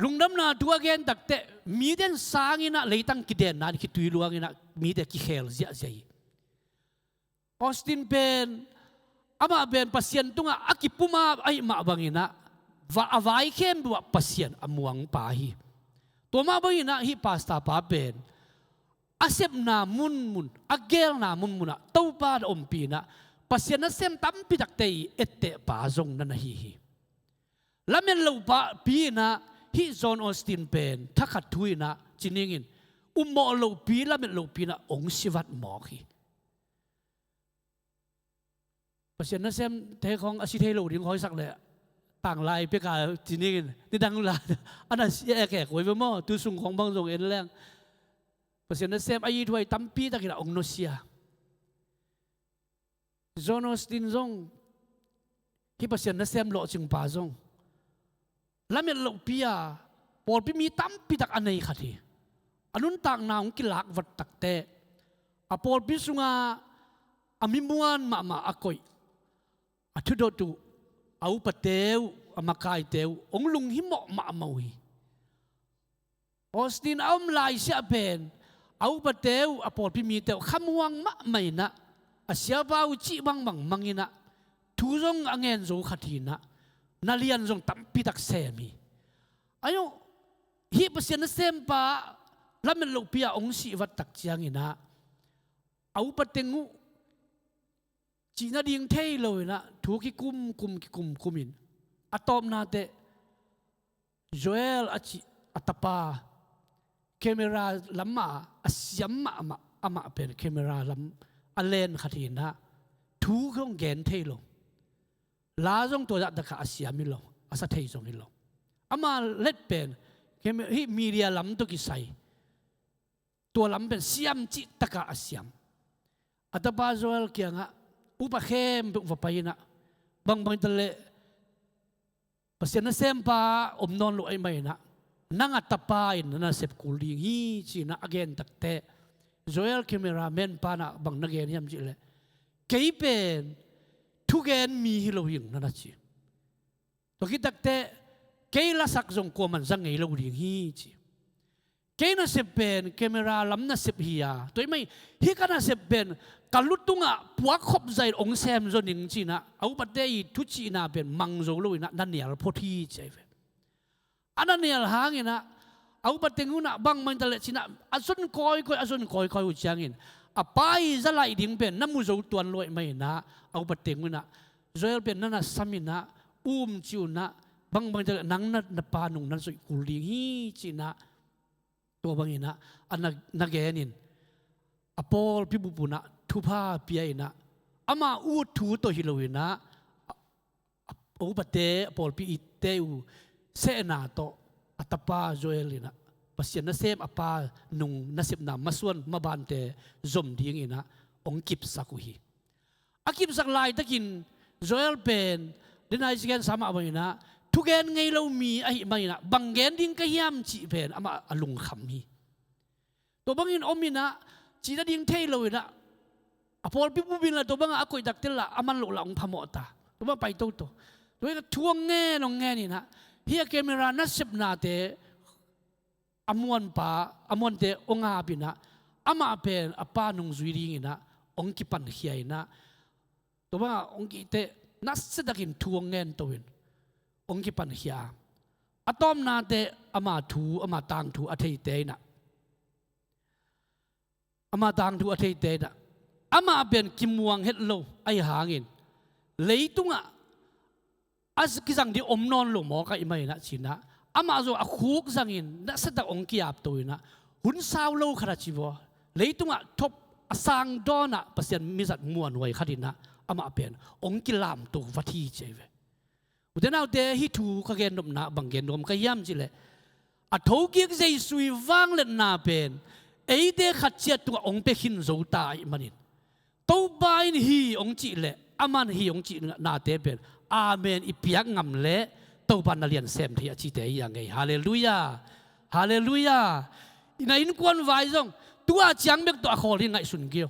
ลุงดำนาตัว again ตักเตมีเดนสางินะเลยตั้งกิเดนนั่นคิดตุยลวงินะมีเดกิเฮลเสียออสตินเป็นอามาเป็นปัสยันตุงอากิปุมาไอมาบังอินะว่าอวัยเข้มบัวปัสยันอมวงปาฮีตัวมาบังอินะฮีพาสตาปาเป็นอาเซบนามุนอาเกลนามุนอะตัวปาดอมปีนะปัสยันนั้นเซมตั้มปิดักเตยเอเตปาจงนั่นฮีแล้วมันลูปาปีนะฮีจอนออสตินเป็นถ้าขัดทุยนะจินิงินอุโมลูปีแล้วมันลูปีนะองศิวัตหมอฮีปัจจุบันเซมเทของอาชีพเทโลดิ้งคอยสักเลยต่างลายเพื่อการจีนี่กันที่ดังลาอันนั้นแก่หวยไปมั่วตัวสูงของบางส่งเอ็นแรงปัจจุบันเซมอายุถวยตั้มปีตะกี้ละองโนเซียโซโนสตินซงที่ปัจจุบันเซมโลจิงปาซงแล้วเมื่อโลปีอะพอพี่มีตั้มปีตักอันไหนขัดที่อันนู้นต่างนาองกิลักวัดตักเตะอะพอพี่สุงาอามิมวนมาอากอยอาทุดตุเอาปะเตวอามาคายเตวองลุงหิมะมาวีออสตินเอาลายเสียเป็นเอาปะเตวอาปอดพิมีเตวขมวังมะไม่นะอาเสียบ่าวจีบังมังอินะทุจงอังเงินโจขัดหินะนาเลียนจงตั้มปิดักเซมีอายุฮีปเสียนเซมปะแล้วมันลูกเปียองศิวัตตักเจียงอินะเอาปะเตงูจีน่าดิ่งเท่เลยนะถูกกุมอินอะตอมนาเตโจเอลอัตปาแคมราลำมาอาเซียมมาเป็นแคมราลำอเลนขัดหินนะถูกของแกนเท่ลงลาจงตัวจัดอาเซียมิลงอาศัยเท่จงมิลงอามาเล็ดเป็นฮีมีเดียลำตุกิไซตัวลำเป็นเซียมจิตกะอาเซียมอัตปาโจเอลเกียงะอุปเข้มเป็นอุปไปนะบางทะเลปัสยานะเซมปาอมนอนลุไอไม่นะนั่งอัตปายนั่นเสพกุลีฮีจีนะอเกนตักเตะโจเอลแคมราแมนปานะบางนักเรียนยามจีเลยเกี่ยเป็นทุกเกนมีฮิโลยิงนั่นจีตัวคิดตักเตะเกี่ยละสักจงกวมันสังฮิโลยิงฮีจีเกี่ยน่ะเสพเป็นแคมราลำน่ะเสพฮียาตัวไม่ฮีกันน่ะเสพเป็นการลุตุงะพวกขบใจองเซมจนิงจีนะเอาประเดี๋ยวทุจีน่ะเป็นมังโจลุยนะนั่นเนี่ยเราพอที่ใจเว้ยอันนั้นเนี่ยหางเงินนะเอาประเดี๋ยวน่ะบางมันตะเลจีนะอาสุนคอยอุจจารินอ่ะไปจะไล่ดิ่งเป็นน้ำมูโจตัวลอยไม่นะเอาประเดี๋ยวน่ะโจเอลเป็นนั่นน่ะสามินะจิวนะบางตะเลนังนั่นปานุงนั่นสุกุลีฮีจีนะตัวบางเงินนะอันนักเกนิน อปอลพิบุปุนะทุพาเปียนะอามาอูทูโตฮิโลวินะโอปเตอปอลพิอิเตอูเซนาโตอัตปาโจเอลินะปัสยนะเซมอปานุงนัสิบนามาส่วนมาบานเตจมดิ้งอินะองกิบสักุฮีอากิบสักลายตะกินโจเอลเป็นเดนไอซิเกนสามอะไรนะทุกแกนไงเรามีไอ้ไม่นะบางแกนดิ้งก็ย่ำจีเป็นอามาอลุงคำฮีตัวบางอินอมินะจีนดิ้งเทยเรานะอพอลพิบุบินละตัวบางอากุยดักเตละอามันหลุดหลังพมอตาตัวบางไปตัวตัวก็ทวงแง่นองแง่นี่นะเฮียเกมรานัสเซบนาเตอมวนปาอมวนเตองอาบินะอามาเป็นอปานุงจุยริงินะองกิปันเฮียนะตัวบางองกิเตนัสเซดักินทวงแง่ตัวเององกิปันเฮียอะตอมนาเตอามาทูอามาตังทูอัฐิเตนะอามาตังทูอัฐิเตนะอามาเป็นกิมวงเฮดโลไอหางินเลยตุงะอาสกิจังดีอมนอนโลหมอกับอิมัยนะชินะอามาโซอาคุกจังอินนัสตักองกิอาบตัวนะหุ่นสาวโลขนาดจีวเลยตุงะทบสังดอนะเปอร์เซ็นต์มิสัตมวนไว้ขดินะอามาเป็นองกิลามตัววัตีเจเวอุตนาเดฮิทูขเกนนมนะบังเกนนมขยามจิเลอะทกิกใจสุยวังเล่นนาเป็นไอเดขัดเจตัวองเปขินโซตาอิมันินตัวบายนฮีองจิเลอามันฮีองจินาเตเป็นอาเมนอีเปียกงำเละตัวบันนาเลียนเซมที่อจิเตยยังไงฮาเลลูยาฮาเลลูยาในอินควันไว้ซงตัวจังเบกตัวขอลินไงสุนเกียว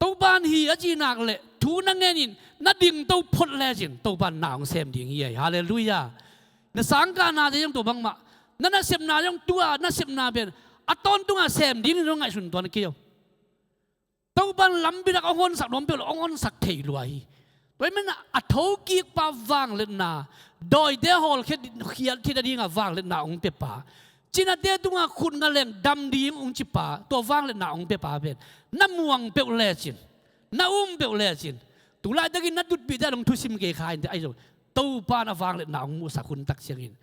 ตัวบันฮีอจินักเละทูนังเงินินนัดดิ่งตัวพดเลจินตัวบันนางเซมดิ่งยัยฮาเลลูยาในสังการนาจะยังตัวบังมานั่นเซมนายังตัวนั่นเซมนาเป็นอัตอนตัวเซมดิ่งตรงไงสุนตัวนักเกียวตัวบันลำบิดองอนสักล้มเปล่าองอนสักเทลวยโดยมันอัฐากิกปาวางเล่นนาโดยเดฮอลเขียนที่ได้ยิงวางเล่นนาองเปป่าจีน่าเดตุงาคุณกันเล่นดำดีองจิป่าตัววางเล่นนาองเปป่าเป็นน้ำมวงเปลเลจินน้ำเปลเลจินตุลาตะกินนัดดุดบิดาลงทุสิมเกขายแต่ไอ้โจตัวปานวางเล่นนาองมุสาคุณตักเสียงอิน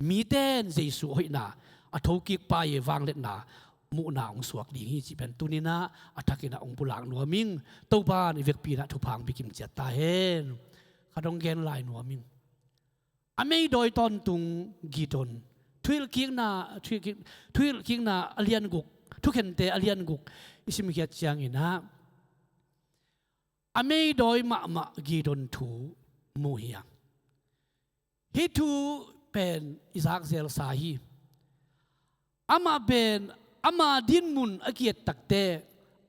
มีเต้นเจสุหอยนาอัฐากิกปายวางเล่นนามุนาองสวกดีฮีจีเป็นตุนินะอัฐกินะองปุลังนัวมิงตัวบ้านอีเวกปีนะทุพังพิกิมเจตาเฮนขดงเกนลายนัวมิงอเมย์โดยตอนตุงกีดอนทวิลคิงนาอเลียนกุกทุกเห็นเตอเลียนกุกอิสิมิเกียจางอินะอเมย์โดยมากีดอนทูมูเฮียงฮิทูเป็นอิสากเซลซาฮีอามาเป็นอามาดินมุนอเกียตักเต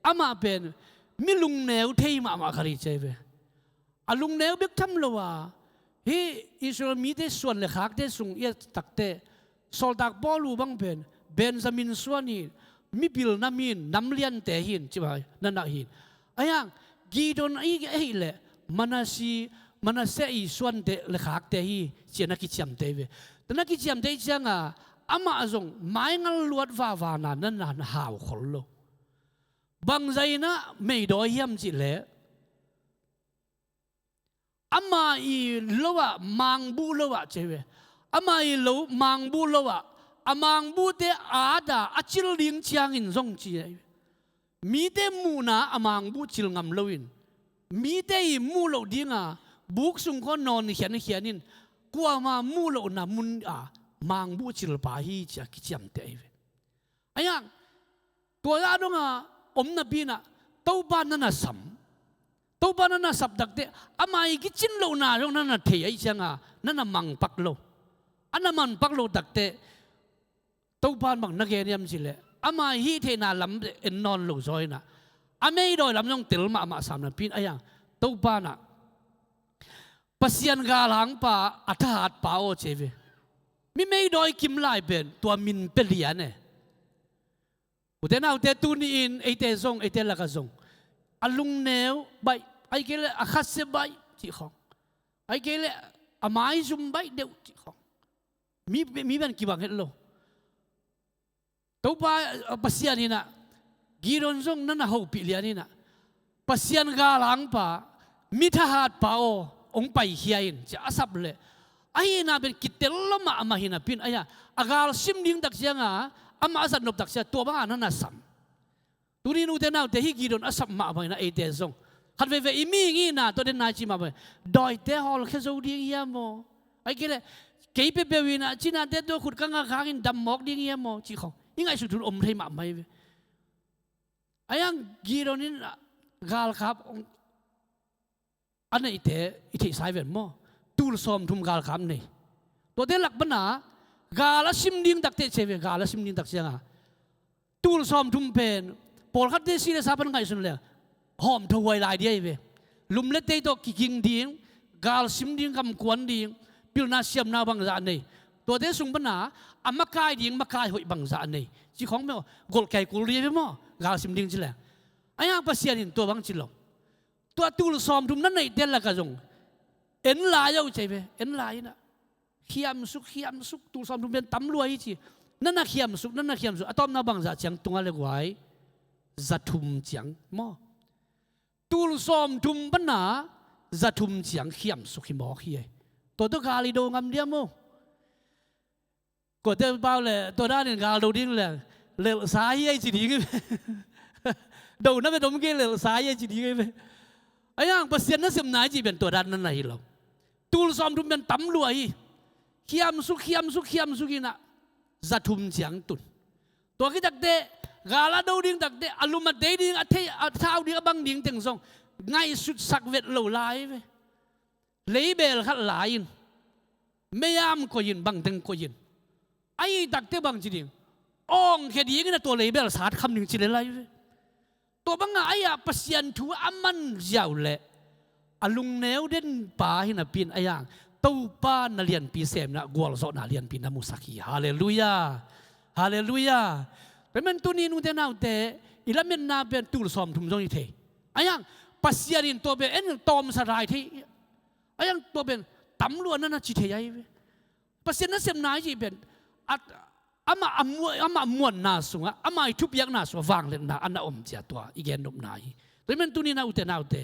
อามาเป็นมิลุงเนวเทยมาคาริเจเวอาลุงเนวเบกทำลัวฮีอิสราเอลมีเตส่วนเลขาเตสุงเอตักเตโซลดักบอลูบังเป็นเบนจามินส่วนนี้มีบิลนามินน้ำเลียนเตหินใช่ไหมนั่นน่ะหินไอ้ยังกีดอนไอ้เละมันเสียส่วนเตเลขาเตฮีเจนักกิจยมเตเวแต่นักกิจยมเตจังอามาจงไม่งั้นลวดฟ้านั่นหาวขลุ่บางใจนะไม่ดอยยำจิเลอามาอีลวะมังบูลวะเจเวอามาอีลวมังบูลวะอามังบูเตอาดาอจิลลิงเชียงอินซงจีมีเตมูนาอามังบูจิลงำลวินมีเตอีมูลดิงาบุกสุงคนนอนเขียนินกว่ามามูลนามุนมังบูจิลปาฮีจะกิจยมเตยไอ้ยังตัวยาดงอมนบีนะตัวบ้านนั่นสัมตัวบ้านนั่นสับดักเตอามาอีกิจินโลนาจงนั่นเทียอีจังนั่นมังปักโลอันนั้นมันปักโลดักเตตัวบ้านบังนักเรียนสิเลอามาฮีเทนาลำเอ็นนอนโลซอยนะอาไม่โดยลำยองเตลมาสามนับปีนไอ้ยังตัวบ้านน่ะปัสยันกาหลังป่าอัฐหัดป่าโอเจเวมีไม่โดยกิมไลเป็นตัวมินเปลี่ยนเนี่ยอุตนาอุตตูนีอินไอเตซงไอเตลักซงอลุงเนวใบไอเกลอาคัสใบจีของไอเกลอาไม้ซุมใบเดียวจีของมีเป็นกี่บางเห็นโลตัวป้าปัสยานี่นะกีรอนซงนั่นน่ะหูปิเลียนี่นะปัสยานกาหลังป่ามิทหารป่าโอองไปเฮียนจะอาศับเลยไอ้น่าเป็นกิตเตลละมาอามาหินาพินไอ้ยาอากาลซิมดิ้งดักเสียงอามาสันนบดักเสียตัวบ้านนั่นน่ะสัม ตุนีนูเตนาเตฮิกีดอนอสัมมาไปนะเอเตซงขัดเวอีมีงี้นะตัวเดนนาจิมาไปดอยเตฮอลเคโซดีเฮียโมไอ้เกลเกยเปเปวินะจินาเตตัวขุดกังข้ากินดำหมอกดีเฮียโมจีของยังไงสุดทุนอมเทมาไม่ไอ้ยังกีดอนินกาลครับอันนี้เตอิทธิสายเวนโมตูลซอมทุมกาลครับนี่ตัวเดนหลักปัญหากาลซิมดิงตักเตเชเวกาลซิมดิงตักเชียงตูลซอมทุมเป็นปอลคัดเดซีเลสาปันไงสุนเลยหอมถวายลายเดียเวลุมเล็ดเตยตัวกิงดิ้งกาลซิมดิ้งคำกวนดิ้งพิลนาเซียมนาบังจานนี่ตัวเดสุงปัญหาอามาคายดิ้งมาคายหอยบังจานนี่จีของเมื่อกลไกกุลเรียเวมั้งกาลซิมดิ้งจิเลยไอ้ยังภาษาดินตัวบังจิลล์ตัวตูลซอมทุมนั่นในเดลละกันจงเอ็นลายเอาใจเวเอ็นลายนะขี้ยำสุกตูลซอมทุมเป็นตำรวจจีนั่นน่ะขี้ยำสุกอะตอมนาบังจานเชียงตรงอะไรไว้จัตุมเจียงมั้งตูลซอมทุมปัญหาจัตุมเจียงขี้ยำสุกขี้หมอกขี้ตัวกาลิโดงามเดียมั้งก็เตเปล่าเลยตัวด้านนี้กาลิโดดิ้งเลยเลวสายยี่จีดีกันดูนั่นเป็นตัวเมื่อกี้เลวสายยี่จีดีกันไอ้ยังภาษานั่นเสียมนายจีเป็นตัวด้านนั้นไหนเราตูลซอมทุมเป็นตำรวจขี้ยำสุกกินะจัตุมเจียงตุนตัวกิจักเตกาลาดูดิ้งตักเตอารมณ์เดดิ้งอัฐเท้าดิ้งบังดิ้งเต็งซงไงสุดสักเวทเหลวไหลเลยเบลขัดไหลไม่ยามก็ยินบังเต็งก็ยินไอ้ตักเตบังจีดิ้งอ่องแค่ดิ้งนะตัวเลยเบลสาดคำหนึ่งจีเลยไหลตัวบังไอ้อะปัสยันทัวอามันยาวเละอลุงแนวเด่นป่าหินะปีนไอ้ยังตู้ป้านนาเลียนปีเสมนะกวลสอนาเลียนปีนามุสักีฮาเลลูยาเป็นมันตัวนี้นู่นเท่านั้นแต่อีละมันน่าเป็นตูลซอมทุ่มจงอีเทไอ้ยังปัสยารินตัวเป็นเอ็นตอมสลายที่ไอ้ยังตัวเป็นตำรวจนั่นนะจิตใจปัสยานั้นเสียมนายจีเป็นอามาม้วนนาสุงอามาทุบยักนาสุวางเลยนะอันนั้นอมเจ้าตัวอีเกนนบนายเป็นมันตัวนี้น่าอุตนาอุต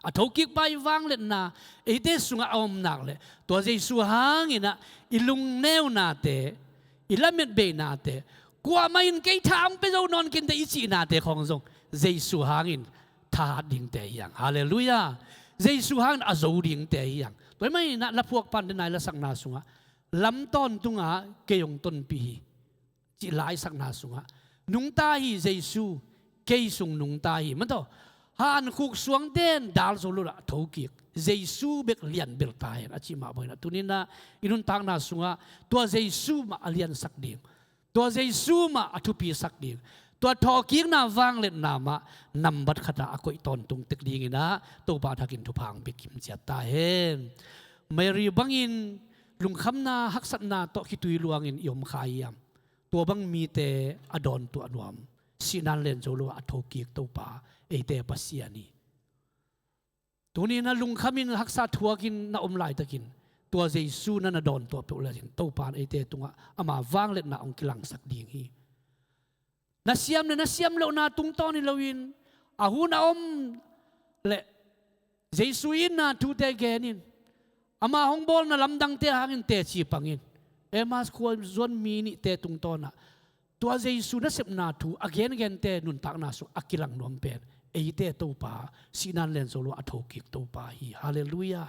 อาทุกิกไปวางเลยนะไอ้เตสุงอมนักเลยตัวเจสุหางอินะอีลุงแนวนาเตอีละเม็ดเบนาเตกว่าไม่อินเกยทางไปเรานอนกินแต่อิจินาเตของทรงเจสุหางอินทาดิ่งแต่ยังฮาเลลูยาเจสุหางอาโจดิ่งแต่ยังตัวไม่นะละพวกปันเดนายละสักนาสุงะลำต้นตุงะเกยงต้นปีจิหลายสักนาสุงะนุงตาฮีเจสุเกยสุงนุงตาฮีมันต่อฮานคุกสวงเด่นดาลโซลุละทุกิกเจสุเบกเลียนเบลตายอาชิมาบ่อยนะตุนินะอินุนทางนาสุงะตัวเจสุมาเลียนสักดิ่งตัวเจสุมาอธุปีสักดิ่งตัวทอกิกนาวางเล่นนามะนำบัดขณะอกุยตอนตุงตึกดิ่งนะตัวบาทักินทุพังเบกิมเจียตาเฮนไม่รีบังอินลุงคำนาฮักษณาโตคิตุยลวงอินยมขายยามตัวบังมีเตอดอนตัวอนุมสินันเลนโจโลอัทกิกตัวป่าเอเตปัสยานีตัวนี้นะลุงคำมินฮักษาทัวกินน่าอมลายตะกินตัวเจสูนั่นอดอนตัวเปล่าเลยตัวป่าเอเตตัวอามาวางเล็ดน่าองกิลังสักดีงี้นัสยามเนี่ยนัสยามเลวนาตุงตอนี่เลวินอาหูน่าอมเละเจสูอินน่าทูเตเกนินอามาฮงบอลน่ะลำดังเตะหางเตะชีปังอินมาสควรส่วนมีนี่เตะตุงตอน่ะตัวเจสูนั่นเสพนาทูอเกนเกนเตะนุนตักนาสุอักิลังนวมเป็นเอเตะตัวป่าสินันเลนโซโลอัทโหกิกตัวป่าฮีฮาเลลูยา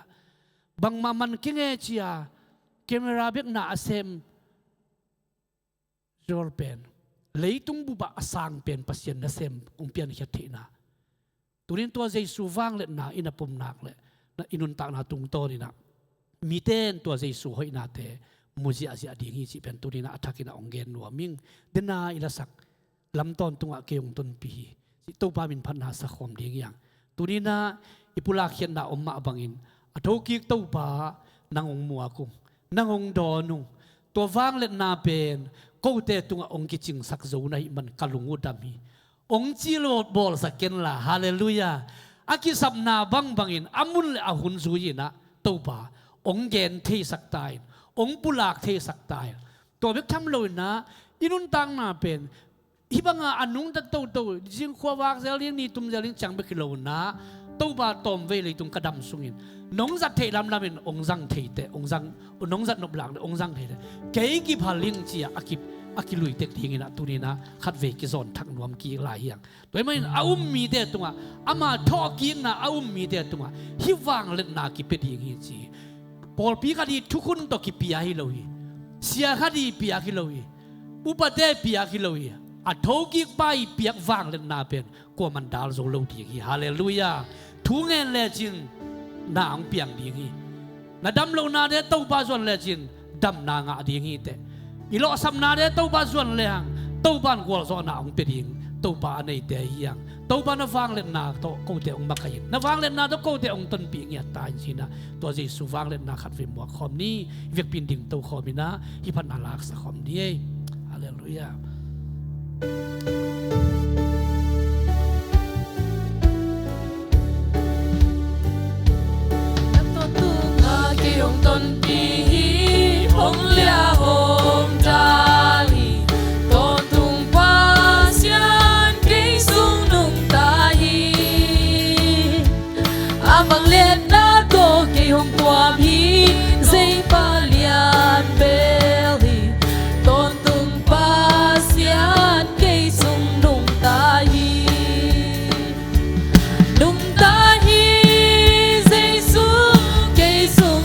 บังมามันเก่งเจียเกมราเบกนาเซมจอลเป็นเลยตุงบุบะอสังเป็นปัสยันนาเซมองเปียนเขตนาตัวนี้ตัวเจสูวางเล็ดนาอินาปมนักเลยนะอินุนตักนาตุงโตนี่นะมีเต้นตัวเจสูหอยนาเตมุจิอาเซียดีงี้จีเป็นตัวนี้นะอัฐกินะองเกนนัวมิงเดนาอิลาสักลำต้นตุงอะเกยงต้นปีตัวปามินพันนาสักความดีอย่างตัวนี้นะอิปุลาเขียนนาอมมาบังอินอัฐกิกตัวปานางองมัวกุมนางองดอนุตัววางเล็ดนาเป็นกูเตตุงองกิจิงสักโจในมันกลุงอุดามีองจิโลดบอลสักเกนละฮาเลลูยาอากิสับนาบังบังอินอามุนเลอาหุนซูยินะตัวปาองเกนเทสักตายองปุลากเทสักตายตัวเบกทำเลยนะอินุนตังนาเป็นฮิบังอานุงตัดตัวจิงขวากเซลิงนี่ตุมเซลิงจังเบกโลนะตัวบาตอมเวลีตุงกระดำสุงินน้องจัดเทลำลำเป็นองจังเทเตองจังน้องจัดนบหลังองจังเทเตเกี่ยกิพาลิงจีอากิบ อากิลุยเต็กทิ้งนะตัวนี้นะขัดเวกิซอนทักนวมกีหลายอย่างโดยไม่อามีเดตัวอามาทอกินนะอามีเดตัวฮิวางเล่นนากิเป็ดอย่างนี้จีพอปีคดีทุกคนต้องกิปียาฮิโลยเสียคดีปียาฮิโลยอุปเดปียาฮิโลยอัฐกิไปปียกวางเล่นนาเป็นกว่ามันดาลโซโลดีกีฮาเลลูยาทุงเงินเลจินนาอังเปียงดีกีนาดำลงนาเดตตัวบาส่วนเลจินดำนางาดีกีเตอีโลสัมนาเดตัวบาส่วนเลหังตัวบ้านกวลโซนาอังเป็ดยิงตัวบ้านในเดียงตัวบ้านนฟังเล่นนาโตกูเตองมาขยินนฟังเล่นนาโตกูเตองต้นปีเงียตายสินะตัวจีสุฟังเล่นนาขัดฟิมหัวคอมนี้เวียกปินดิ่งตัวคอมินะฮิพันนาลักษคอมนี้ฮาเลลูยาต้นปีหงเลียหงจาลีต้นตุงปาเซียนกิสุงนุงตาฮีอาบังเลียนนาโตกิหงตัวพีเซปาเลียนเบลีต้นตุงปาเซียนกิสุงนุงตาฮีนุงตาฮีเซสุกิสุง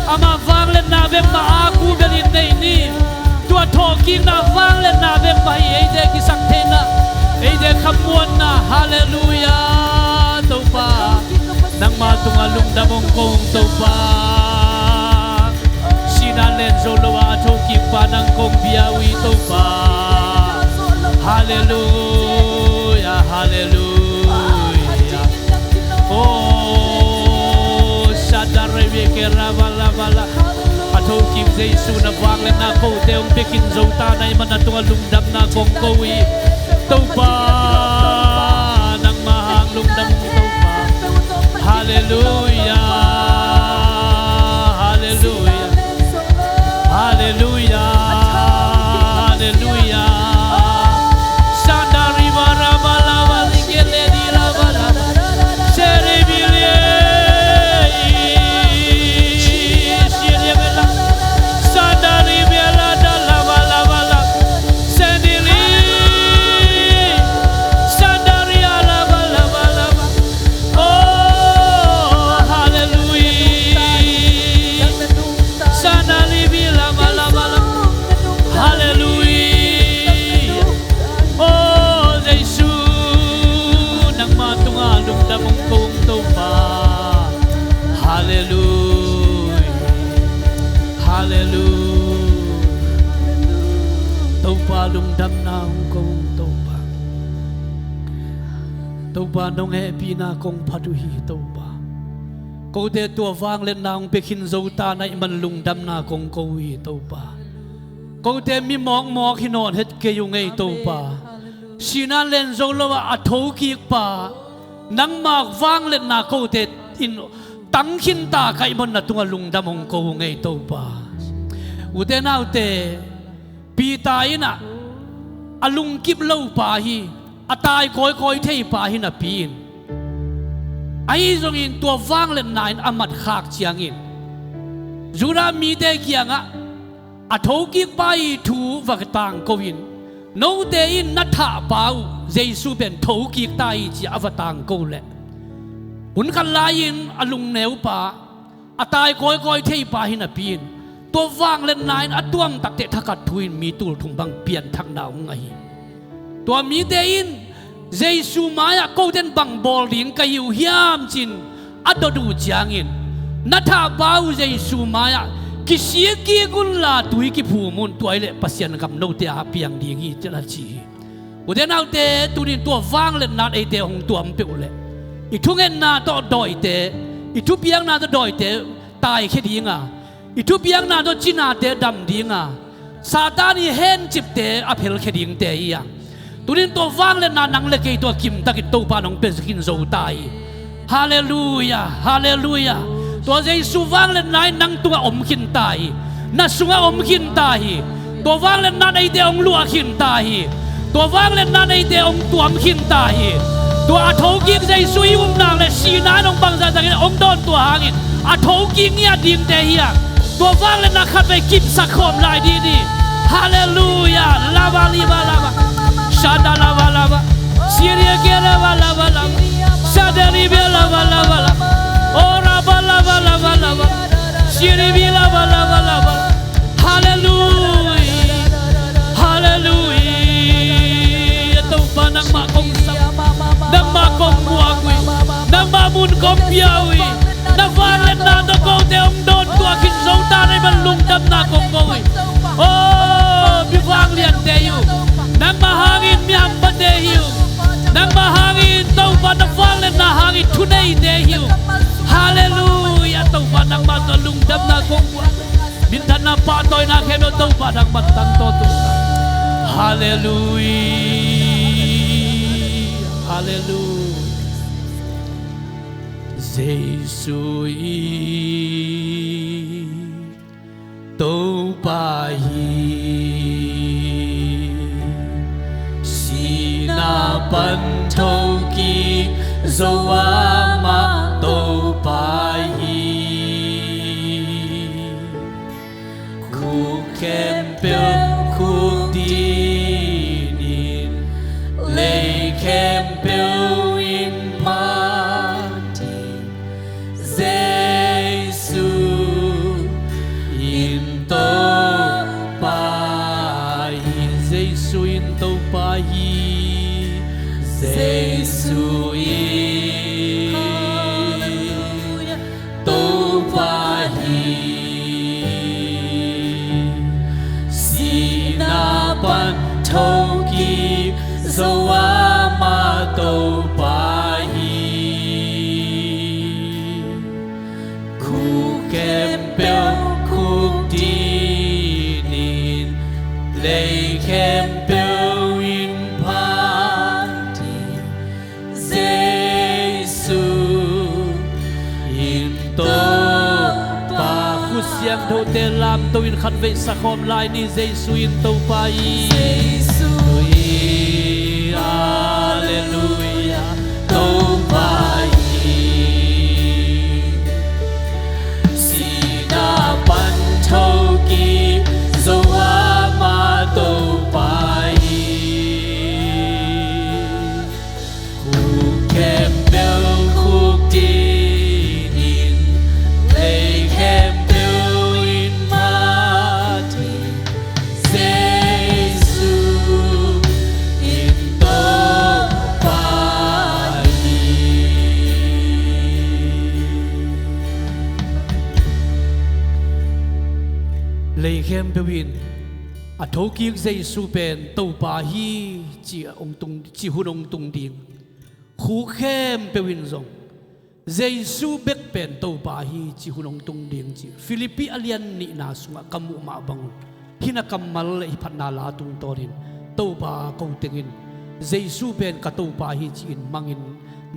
ama vang le na vek ma aku belin nei ni tua thoking na vang le na vek ma ei de ki sang thena ei de khamuan na hallelujah to pa nang ma tunga lung damong kong to pa sina len zo lo a thoking pa nang kong biawi to pa ฮาเลลูยาฮาเลลูยาโอ้ชาดาเรเวเกราบาลาบาลาอะโทกิมเยซูนะวางและนาโคเตองเปกินโซตาในมันตัวลุงดำนากงโกวีเต้าปานังมาหางลุงดำเต้าปาฮาเลลูยาฮาเลลูยาฮาเลลูยาฮาเลลูยาชาดาริบาราบาลาบาลิเกเลดีลาบาลาเซเรบิเลลุงดำนาวกงโตบาน้องแฮปีนากงพัดุฮีโตบาโกเตตัววางเล่นนางเปขินโซตาในมันลุงดำนากงโกวีโตบาโกเตมีมอกหินอนเฮ็ดเกยุงไงโตบาชีนาเล่นโซลวะอัทโหกีกปานังมากวางเล่นนาโกเตอินตังขินตาไกมันนะตัวลุงดำองโกไงโตบาอุเตนาวเตปีตายนะอลุงกิบเล่าป่าฮีอตายคอยเทยป่าฮีนะปีนไอ้ตรงอินตัวว่างเล่นนายอามัดขากเชียงอินจุรามีเด็กยังอ่ะอโทกิกไปถูวักตังโกวินโนเดอินนัทธาป่าวเจสุเป็นโทกิกตายจีอวตังโกเล่หุ่นกันลายินอลุงเหนวป่าอตายคอยเทยป่าฮีนะปีนตัววางเล่นนายอตวงตักเตะทักทุยมีตูถุงบังเปลี่ยนทางดาวไงตัวมีเดอินเจสุมายาโกเดนบังบอลลิงกอยู่ยามจินอดดูจางอินนัทบ่าวเจสุมายากิเสียกีกุลลาตุยกิผู้มุนตัวไอเล่ปัสยันกับโนเตอาเปียงดีงี้เจลจีอุเดนเอาเตตุนินตัววางเล่นนาไอเตหงตัวมเปวเล่อีทุงเงินนาต่อดอยเตอีทุเปียงนาต่อดอยเตตายแค่ดีงาอีทุเปียงนาต่อจีนาเตดำดีงาซาตานีเห็นจิบเตอเพลแค่ดีงเตอียังตุนินตัววางเล่นนานังเล็กตัวกิมตะกิตโตปานองเป็นสกินโซตายฮาเลลูยาฮาเลลูยาตัวเจสุวางเล่นนายนังตัวอมขินตายนัสุงอมขินตายตัววางเล่นนาในเดียงลัวขินตายตัววางเล่นนาในเดียงตัวมขินตายตัวอาโทกิงเจสุยอุ้มนางและสีนานองบังซาจากนี้องโดนตัวหางินอาโทกิงเนี่ยดิงเตียตัววางเล่นนาขัดไปกิบสักคมลายดีนี่ฮาเลลูยาลาบาลีบาลาบาชาดาลาบาลาบาซีเรียเกลาบาลาบาลาชาดาลีเบลาบาลาบาลาโอราบาลาบาลาบาลาบาซีเรียเบลาบาลาบาลาบาฮาเลลูยฮาเลลูยตัวปานังมากงสับนังมากงบัวกุยนังมามุนกงเปียวอีนังวานเล่นนาตะโกเตองโดนตัวขินโซตาในบรรลุงดำนากงโกยโอ้บิวางเลียนเตยูนังมาหางินมีอัมบันเดฮิวนังมาหางินตัวปานังวางเล่นนาหางินทุนเอเดฮิวฮาเลลูยาตัวปานังมาตะลุงดำนากงบินทันนาปาตอยนาเขมตัวปานังมาตั้งตัวตุฮาเลลูยฮาเลลูยเจสุอีตัวปาฮีนาปันโทกีโซวามาโตปาฮีคูเข็มเปียวคูดีนินเลเข็มเปียวอินมาติเจสุอินโตปาฮีเจสุอินโตปาฮีเจสุอีโตปาฮีสีนาปันโทกี ยงโทเตลามตวินขันเวสะคอมลายนี่เยซูอินโตไปฮาเลลูยาโตไปสีนาปันโทกีโซวามาโตไปคูเคมเบลคูดีนินเลเคมเบลอินมาทีเซซูอินโตไปเลยเข้มเปวินอโทกิกเจซูเป็นตัวปาฮีจีองตุงจีหุนองตุงดิงคูเข้มเปวินซงเจซูเบกเป็นตัวปาฮีจีหุนองตุงดิงจีฟิลิปปีอเลียนนี่นาสุงกัมมุมาบังฮินักกัมมัลอิพันนาลาตุงตอรินตัวปาเขาเตงินเจซูเป็นกับตัวปาฮีจีนมังิน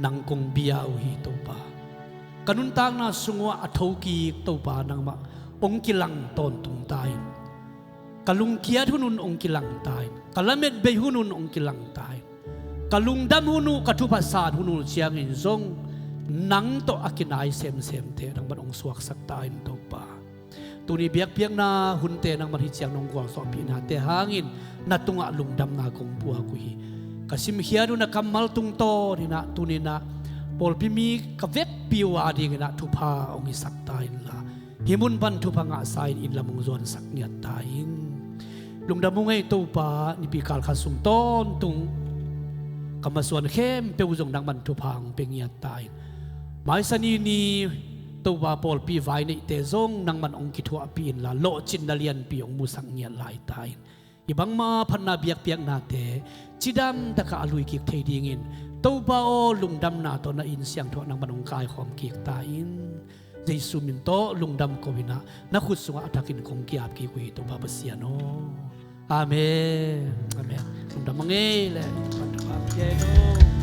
นังกงเบียอุฮีตัวปากันุนตังนาสุงว่าอโทกิกตัวปานังมาองกิลังตอนตุงตายกะลุงเกียรหุนุนองกิลังตายกะละเม็ดเบหุนุนองกิลังตายกะลุงดำหุนุกะทุภาษาหุนุเชียงอินซงนังโตอากินายเซมเทนังบันองสวกสักตายโตปาตุนีเบียกเพียงนาหุนเตนังมันฮิเจียงนองกวางสอบปีนาเตหางินนาตุงะลุงดำนากงปัวกุยกะสิมเฮียดุนะกัมมัลตุงโตนี่นะตุนีนะปอลพิมีกะเวกปิวอาดีนะทุพาองอิสักตายละหิมุนบันทุพังอาไซอินละมุงจวนสักเนียตายินลุงดำมุงไงตัวปานิปีกาลขัดสุงต้นตุงกำมาส่วนเข้มเปวจงดังบันทุพังเป็นเนียตายหมายสนีนีตัวปาปอลปีไว้ในเตจงนังมันองคิดว่าปีนละโลจินดาเลียนปีองมุสังเนียลายตายอีบังมาพันนาเบียกเปียกนาเตจิดำตะกะอลุยกิกเทดีงินตัวปาโอลุงดำนาตัวนาอินเสียงทวนังมันองกายของกิกตายินเยซูมินโตลุงดำโควินะนักขุดสงฆ์อัฐกินคงเกียบกีกุยตัวบาปเสียโนอาเมนอาเมนลุงดำมังเอเลยปันทวามเจโน